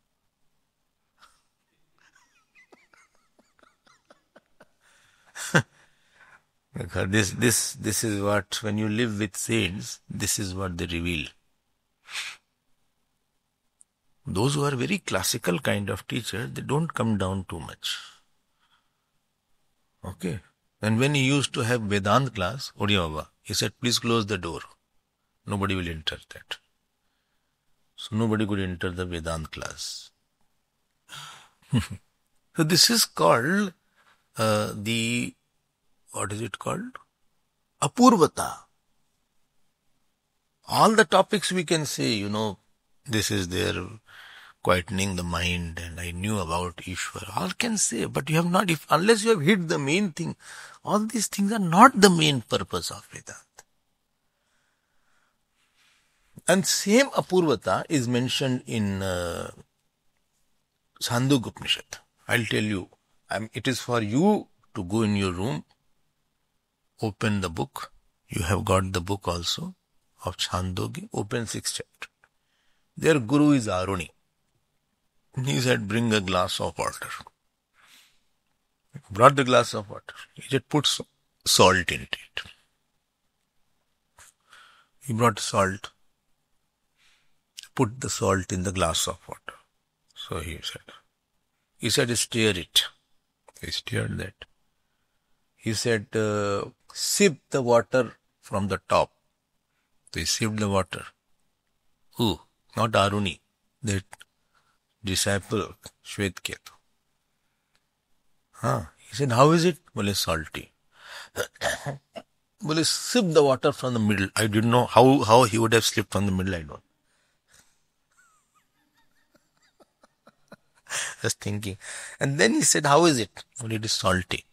This is what, when you live with saints, this is what they reveal. Those who are very classical kind of teachers, they don't come down too much. Okay. And when he used to have Vedanta class, Uriya Baba, he said, please close the door. Nobody will enter that. So nobody could enter the Vedanta class. So this is called the what is it called? Apurvata. All the topics we can say, this is there, quietening the mind, and I knew about Ishwar. All can say, but you have not, unless you have hit the main thing, all these things are not the main purpose of Vedanta. And same Apurvata is mentioned in Chandogya Upanishad. I'll tell you, it is for you to go in your room, open the book. You have got the book also of Chandogya, open 6th chapter. Their guru is Aruni. He said, bring a glass of water. He brought the glass of water. He just put salt in it. He brought salt, put the salt in the glass of water. So he said, stir it. He stirred that. He said, sip the water from the top. So he sipped the water. Who? Not Aruni. That disciple, Shvetketu. He said, how is it? Well, salty. Well, sip the water from the middle. I didn't know how he would have slipped from the middle, I don't. Just thinking. And then he said, how is it? Well, it is salty.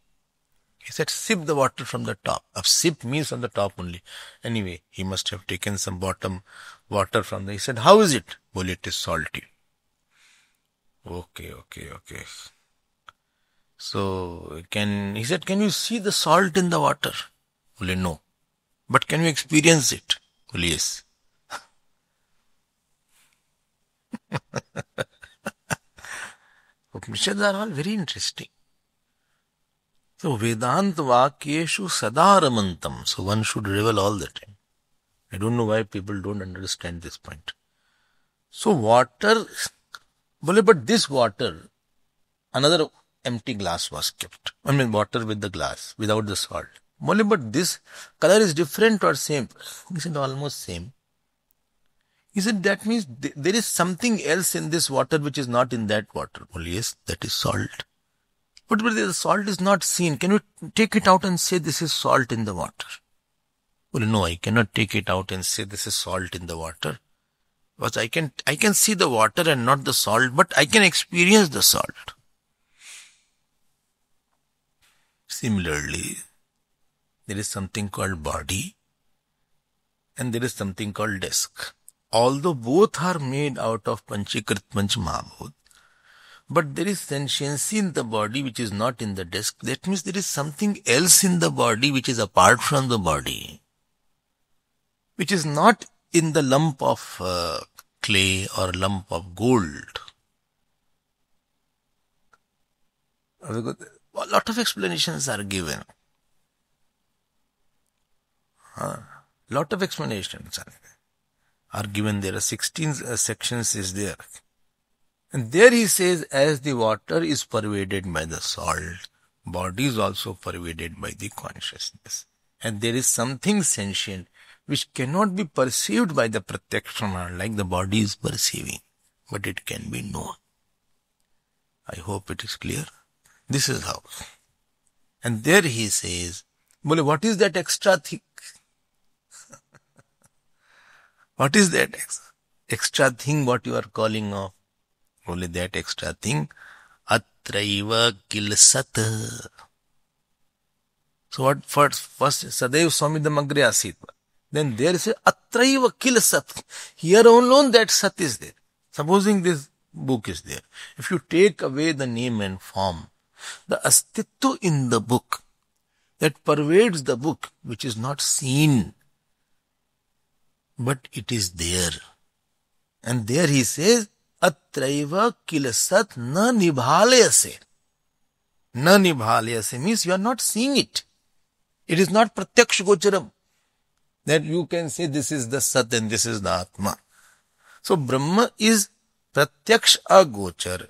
He said, sip the water from the top. Sip means from the top only. Anyway, he must have taken some bottom water from there. He said, how is it? Well, it is salty. Okay. So, he said, can you see the salt in the water? Well, no. But can you experience it? Well, yes. Upanishads are all very interesting. So, Vedant Vakyeshu Sadaramantam. So, one should revel all the time. I don't know why people don't understand this point. So, water, but this water, another empty glass was kept. Water with the glass, without the salt. But this color is different or same? He said, almost same. He said, that means there is something else in this water which is not in that water. Well, yes, that is salt. But the salt is not seen. Can you take it out and say this is salt in the water? Well, no, I cannot take it out and say this is salt in the water. Because I can see the water and not the salt, but I can experience the salt. Similarly, there is something called body and there is something called desk. Although both are made out of Panchikrit Panchamahabhut, but there is sentiency in the body which is not in the desk. That means there is something else in the body which is apart from the body, which is not in the lump of clay or lump of gold. A lot of explanations are given. Lot of explanations are given. There are 16 sections is there. And there he says, as the water is pervaded by the salt, body is also pervaded by the consciousness. And there is something sentient which cannot be perceived by the pratyakshana like the body is perceiving, but it can be known. I hope it is clear. This is how. And there he says, what is that extra thing? What is that extra thing what you are calling of? Only that extra thing, atraiva kil sat. So what first Sadaiv Swamidam Agre Asit. Then there is atraiva kil sat. Here alone that sat is there. Supposing this book is there. If you take away the name and form, the astittu in the book that pervades the book, which is not seen, but it is there. And there he says, atraiva kil sat na nibhalayase. Na nibhalayase means you are not seeing it. It is not pratyaksh gocharam. That you can say this is the sat and this is the atma. So Brahma is pratyaksh agochar.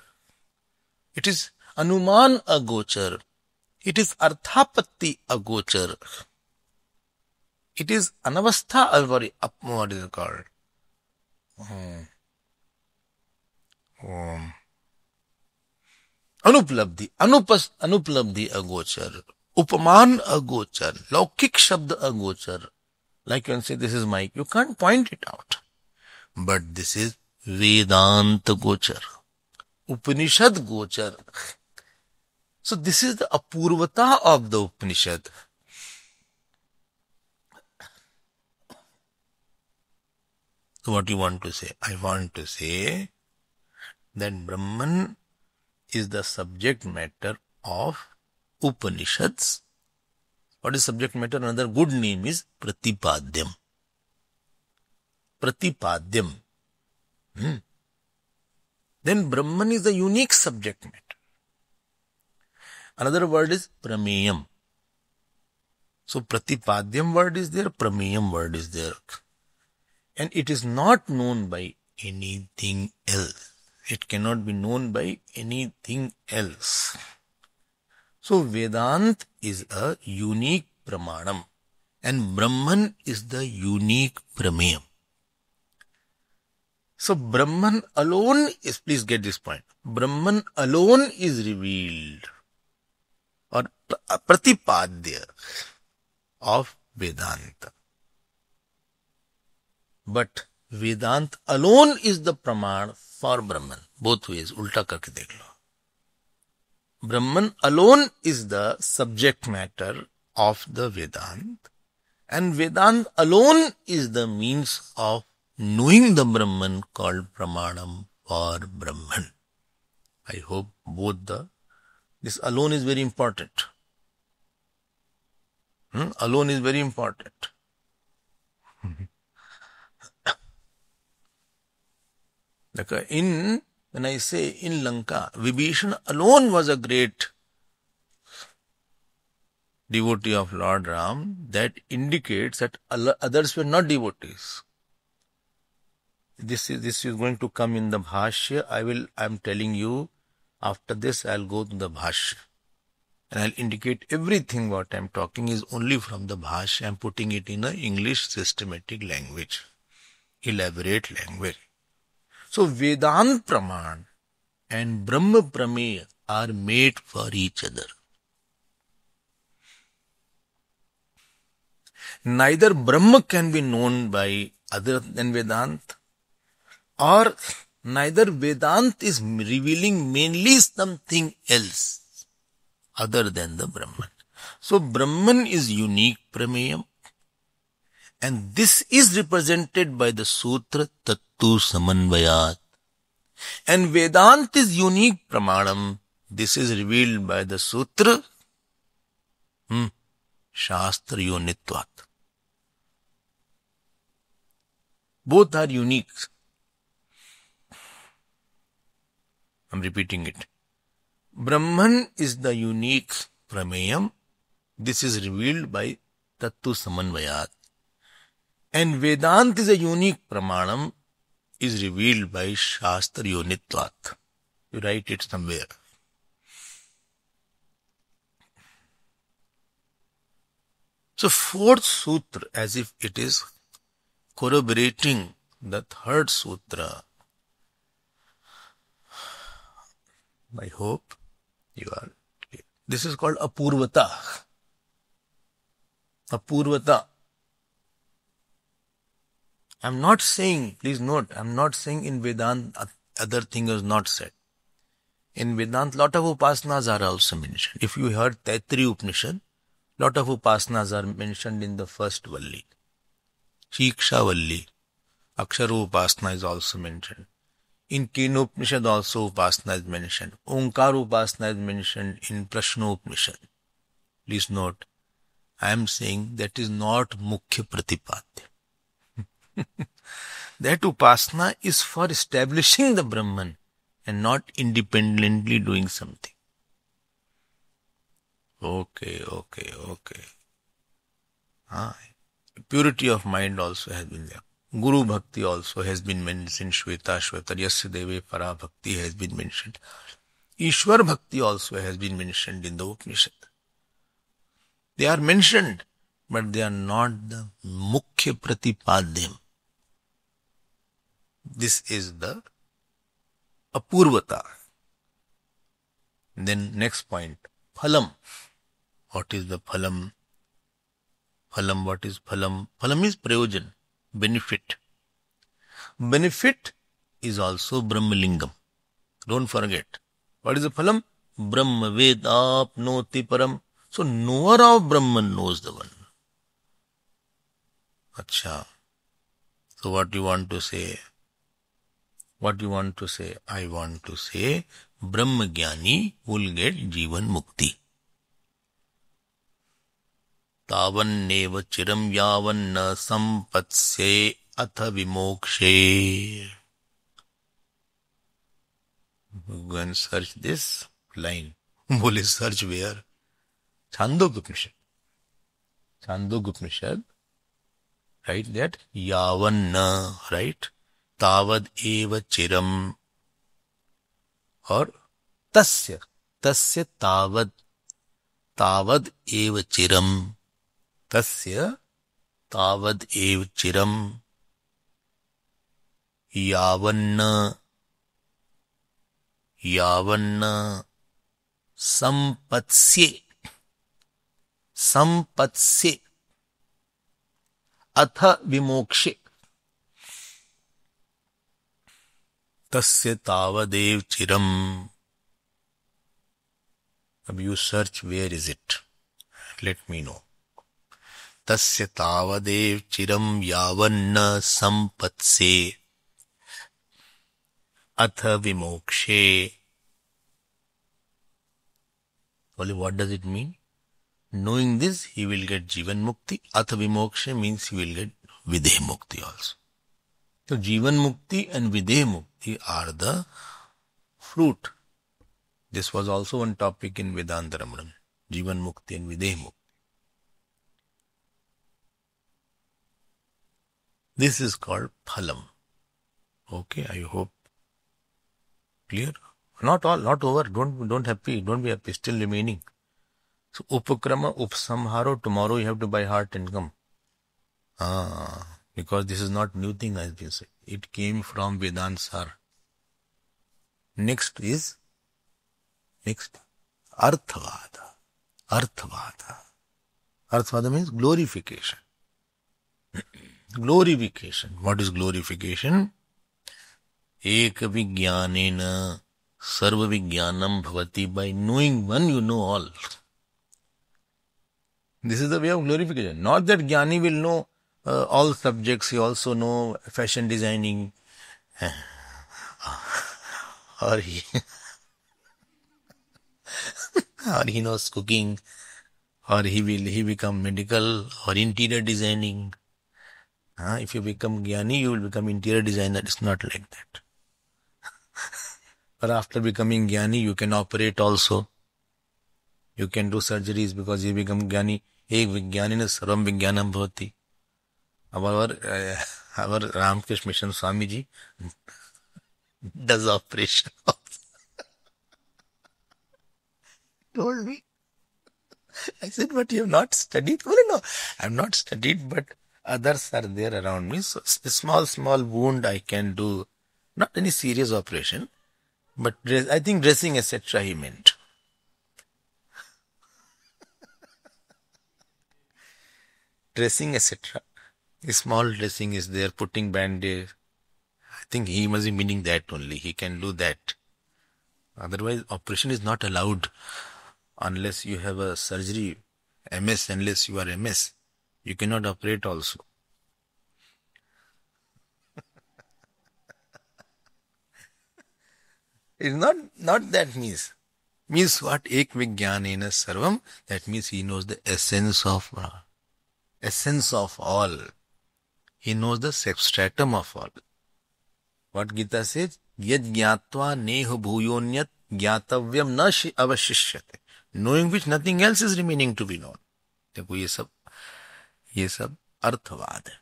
It is anuman agochar. It is arthapatti agochar. It is anavastha, what is it called? Anuplabdhi agochar. Upaman agochar, laukik shabd agochar. Like you can say, this is mic. You can't point it out. But this is Vedanta gochar, Upanishad gochar. So this is the apurvata of the Upanishad. So what you want to say? I want to say that Brahman is the subject matter of Upanishads. What is subject matter? Another good name is Pratipadyam. Pratipadyam. Then Brahman is the unique subject matter. Another word is Prameyam. So Pratipadyam word is there, Prameyam word is there. And it is not known by anything else. It cannot be known by anything else. So Vedant is a unique Pramanam and Brahman is the unique Prameyam. So Brahman alone is, please get this point, Brahman alone is revealed or Pratipadya of Vedanta. But Vedant alone is the Praman for Brahman. Both ways, ulta karke dekh lo. Brahman alone is the subject matter of the Vedant, and Vedant alone is the means of knowing the Brahman called Pramanam for Brahman. I hope this alone is very important. Alone is very important. When I say in Lanka, Vibhishan alone was a great devotee of Lord Ram, that indicates that others were not devotees. This is going to come in the Bhashya. I am telling you, after this I'll go to the Bhashya. And I'll indicate everything what I'm talking is only from the Bhashya. I'm putting it in a English systematic language, elaborate language. So Vedant Praman and Brahma Prameya are made for each other. Neither Brahma can be known by other than Vedant, or neither Vedant is revealing mainly something else other than the Brahman. So Brahman is unique Prameyam, and this is represented by the Sutra Tattu Samanvayat. And Vedant is unique Pramanam. This is revealed by the Sutra Shastra Yonitvat. Both are unique. I'm repeating it. Brahman is the unique Prameyam. This is revealed by Tattu Samanvayat. And Vedant is a unique Pramanam, is revealed by Shastra Yonitvat. You write it somewhere. So fourth sutra, as if it is corroborating the third sutra. I hope you are clear. This is called Apurvata. Apurvata. I'm not saying, please note, I'm not saying in Vedanta other thing is not said. In Vedanta, lot of upasanas are also mentioned. If you heard Taittiriya Upanishad, lot of upasanas are mentioned in the first Valli. Shiksha Valli, Akshara Upasana is also mentioned. In Kenopanishad also Upasana is mentioned. Onkar Upasana is mentioned in Prashna Upanishad. Please note, I am saying that is not Mukhya Pratipadya. That Upasana is for establishing the Brahman and not independently doing something. Okay. Purity of mind also has been there. Guru Bhakti also has been mentioned. Shweta Yasya Deve Para Bhakti has been mentioned. Ishwar Bhakti also has been mentioned in the Upanishad. They are mentioned, but they are not the Mukhya Pratipadyam. This is the Apurvata. Then next point, Phalam. What is the phalam? Phalam, what is phalam? Phalam is prayojan, benefit. Benefit is also Brahmalingam. Don't forget. What is the phalam? Brahma vedapnoti param. So knower of Brahman knows the one. Acha. So what you want to say? What you want to say? I want to say Brahma Jnani will get Jivan Mukti. Tavanneva chiram yavanna sampatsye atha vimokshe. Go and search this line. Bole search where? Chandogya Upanishad. Chandogya Upanishad. Right, that yavanna, right? Tavad eva chiram. Or tasya. Tasya tavad. Tavad eva chiram. Tasya tavad eva chiram. Yavanna. Yavanna. Sampatsye. Sampatsye. Atha vimokshe. Tasya tavadev chiram. Ab you search where is it. Let me know. Tasya tavadev chiram yavanna sampatsye. Atha vimokshe. Only what does it mean? Knowing this, he will get Jivan Mukti. Atha Vimoksha means he will get Videha Mukti also. So Jivan Mukti and Videha Mukti are the fruit. This was also one topic in Vedanta Ramanan. Jivan Mukti and Videha Mukti. This is called Phalam. Okay, I hope. Clear? Not all, not over. Don't be happy. Still remaining. So, Upakrama, Upsamharo, tomorrow you have to buy heart and come. Because this is not new thing as they say. It came from Vedansar. Next, Arthavada. Arthavada. Arthavada means glorification. Glorification. What is glorification? Eka vijnanena sarva vijnanam bhavati. By knowing one, you know all. This is the way of glorification. Not that Jnani will know all subjects. He also know fashion designing. Or he knows cooking. Or he become medical or interior designing. If you become Jnani, you will become interior designer. It's not like that. But after becoming Jnani, you can operate also. You can do surgeries because you become Jnani. Ek vijnanena sarvam vijnanam bhavati. Our Ramakrishna Mission Swamiji does operation. Told me. I said, but you have not studied? No, I have not studied, but others are there around me. So a small wound I can do. Not any serious operation, but I think dressing, etc. he meant. Dressing, etc. A small dressing is there, putting band-aid. I think he must be meaning that only. He can do that. Otherwise, operation is not allowed unless you have a surgery. MS, unless you are MS. You cannot operate also. It's not that means. Means what? Ek vijnanena sarvam. That means he knows the essence of all. He knows the substratum of all. What Gita says? Yad jnatva neha bhuyonyat jnatavyam na avashishyate. Knowing which nothing else is remaining to be known. देखो ये सब अर्थवाद है.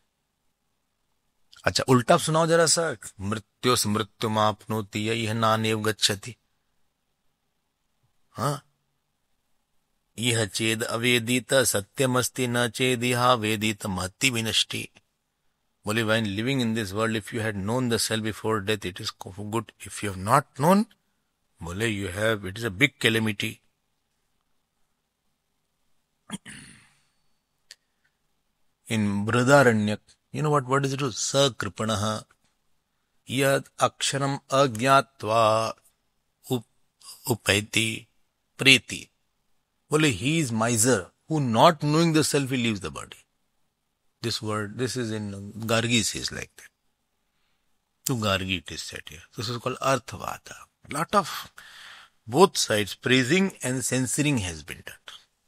अच्छा, उल्टा सुनाओ जरा सा. मृत्यो स्मृत्युम आपनोति यह नानेव गच्छति. यह चेद अवेदित सत्यमस्ति न चेद यह वेदित महति विनष्टि. Only when living in this world, if you had known the self before death, it is good. If you have not known, it is a big calamity. In Brihadaranyaka, you know what word is it? Sakripanaha yad aksharam agyatva upaiti preti. Well, he is miser who not knowing the self he leaves the body. This word, this is in Gargi says like that. To Gargi it is said here. This is called Arthavada. Lot of both sides praising and censoring has been done.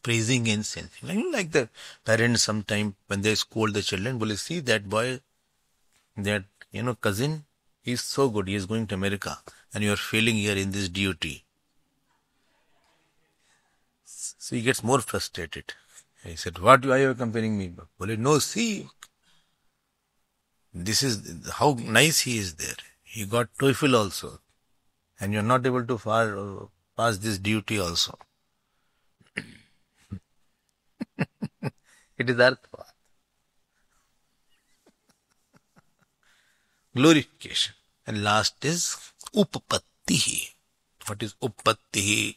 Praising and censoring. Like the parents sometime when they scold the children, will you see that boy, that cousin, he is so good, he is going to America and you are failing here in this duty. So he gets more frustrated. He said, what are you comparing me? Well, no, see, this is how nice he is there. He got TOEFL also. And you're not able to pass this duty also. It is Artha. Glorification. And last is Uppattihi. What is Uppattihi?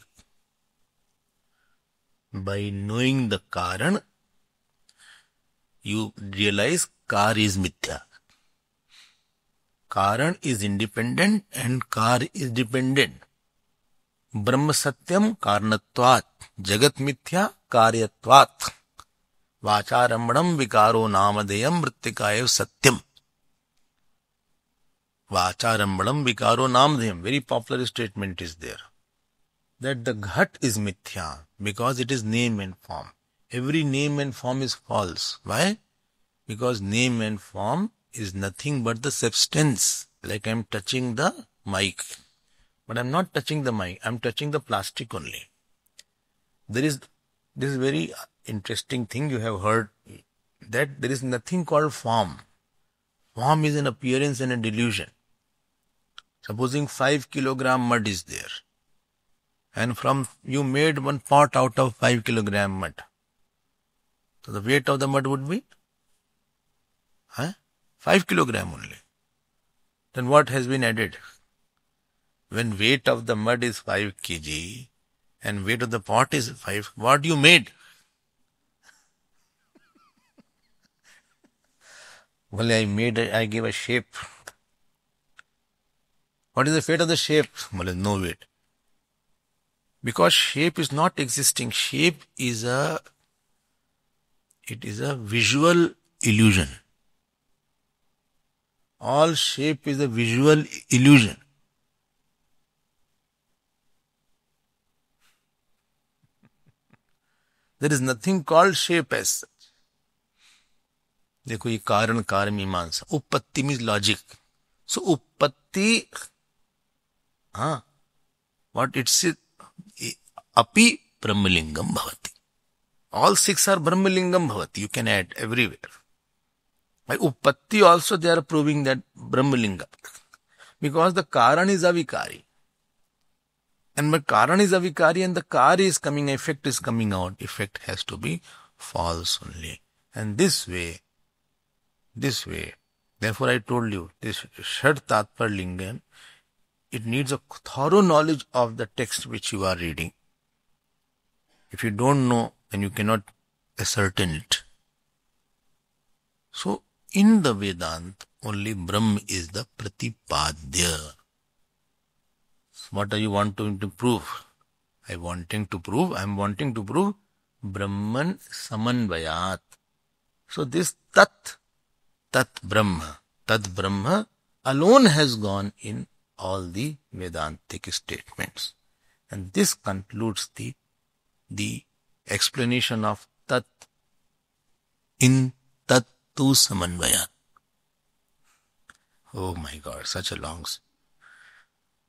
By knowing the Karan, you realize Kar is Mithya. Karan is independent and Kar is dependent. Brahma Satyam Karanatvat. Jagat Mithya Karyatvat. Vacharambanam Vikaro Namadeyam Mrittikaya Satyam. Vacharambanam Vikaro Namadeyam. Very popular statement is there. That the Ghat is Mithya because it is name and form. Every name and form is false. Why? Because name and form is nothing but the substance. Like I am touching the mic. But I am not touching the mic. I am touching the plastic only. This very interesting thing you have heard, that there is nothing called form. Form is an appearance and a delusion. Supposing 5 kilogram mud is there. And you made one pot out of 5 kilogram mud. So the weight of the mud would be 5 kilogram only. Then what has been added? When weight of the mud is 5 kg and weight of the pot is 5, what you made? Well, I gave a shape. What is the fate of the shape? Well, no weight. Because shape is not existing. Shape is a visual illusion. All shape is a visual illusion. There is nothing called shape as such. देखो ये कारण कार्य मीमांसा. Uppatti means logic. So uppatti, what it says, api brahmalingam bhavati. All 6 are brahmalingam bhavati. You can add everywhere. By uppatti also they are proving that brahmalinga. Because the karan is avikari. And when karan is avikari and the kar is coming, effect is coming out, effect has to be false only. And this way, therefore I told you, this Shad Tatpar Lingam, it needs a thorough knowledge of the text which you are reading. If you don't know, then you cannot ascertain it. So, in the Vedanta, only Brahm is the Pratipadya. What are you wanting to prove? I am wanting to prove Brahman Samanvayat. So this Tat Brahma alone has gone in all the Vedantic statements. And this concludes the explanation of Tat in Tat tu Samanvayat. Oh my God, such a long...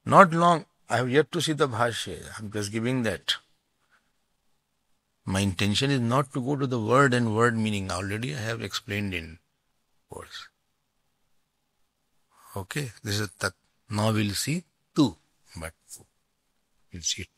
Not long. I have yet to see the Bhashya. I am just giving that. My intention is not to go to the word and word meaning. Already I have explained in words. Okay, this is Tat. Now we'll see Tu. But we'll see it.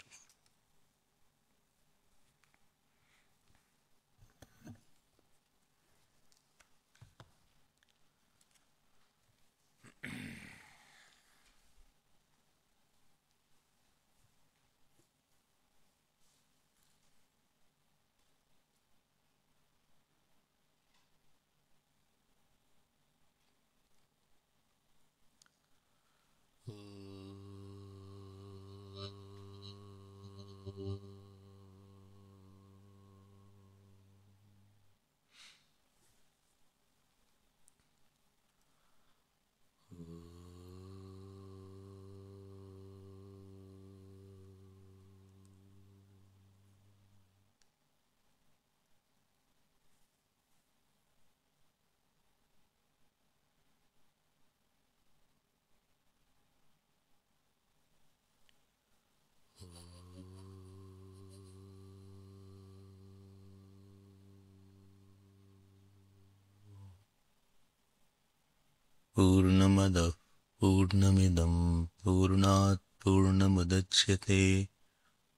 पूर्णमदः पूर्णमिदं पूर्णात् पूर्णमुदच्यते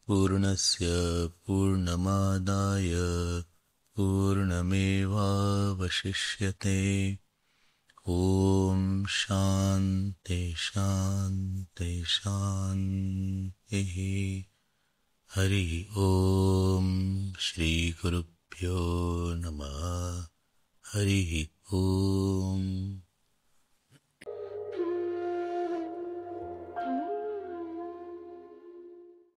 पूर्णस्य पूर्णमादाय पूर्णमेवावशिष्यते। ॐ शान्ति शान्ति शान्तिः। हरि ॐ श्री गुरुभ्यो नमः। हरि ॐ।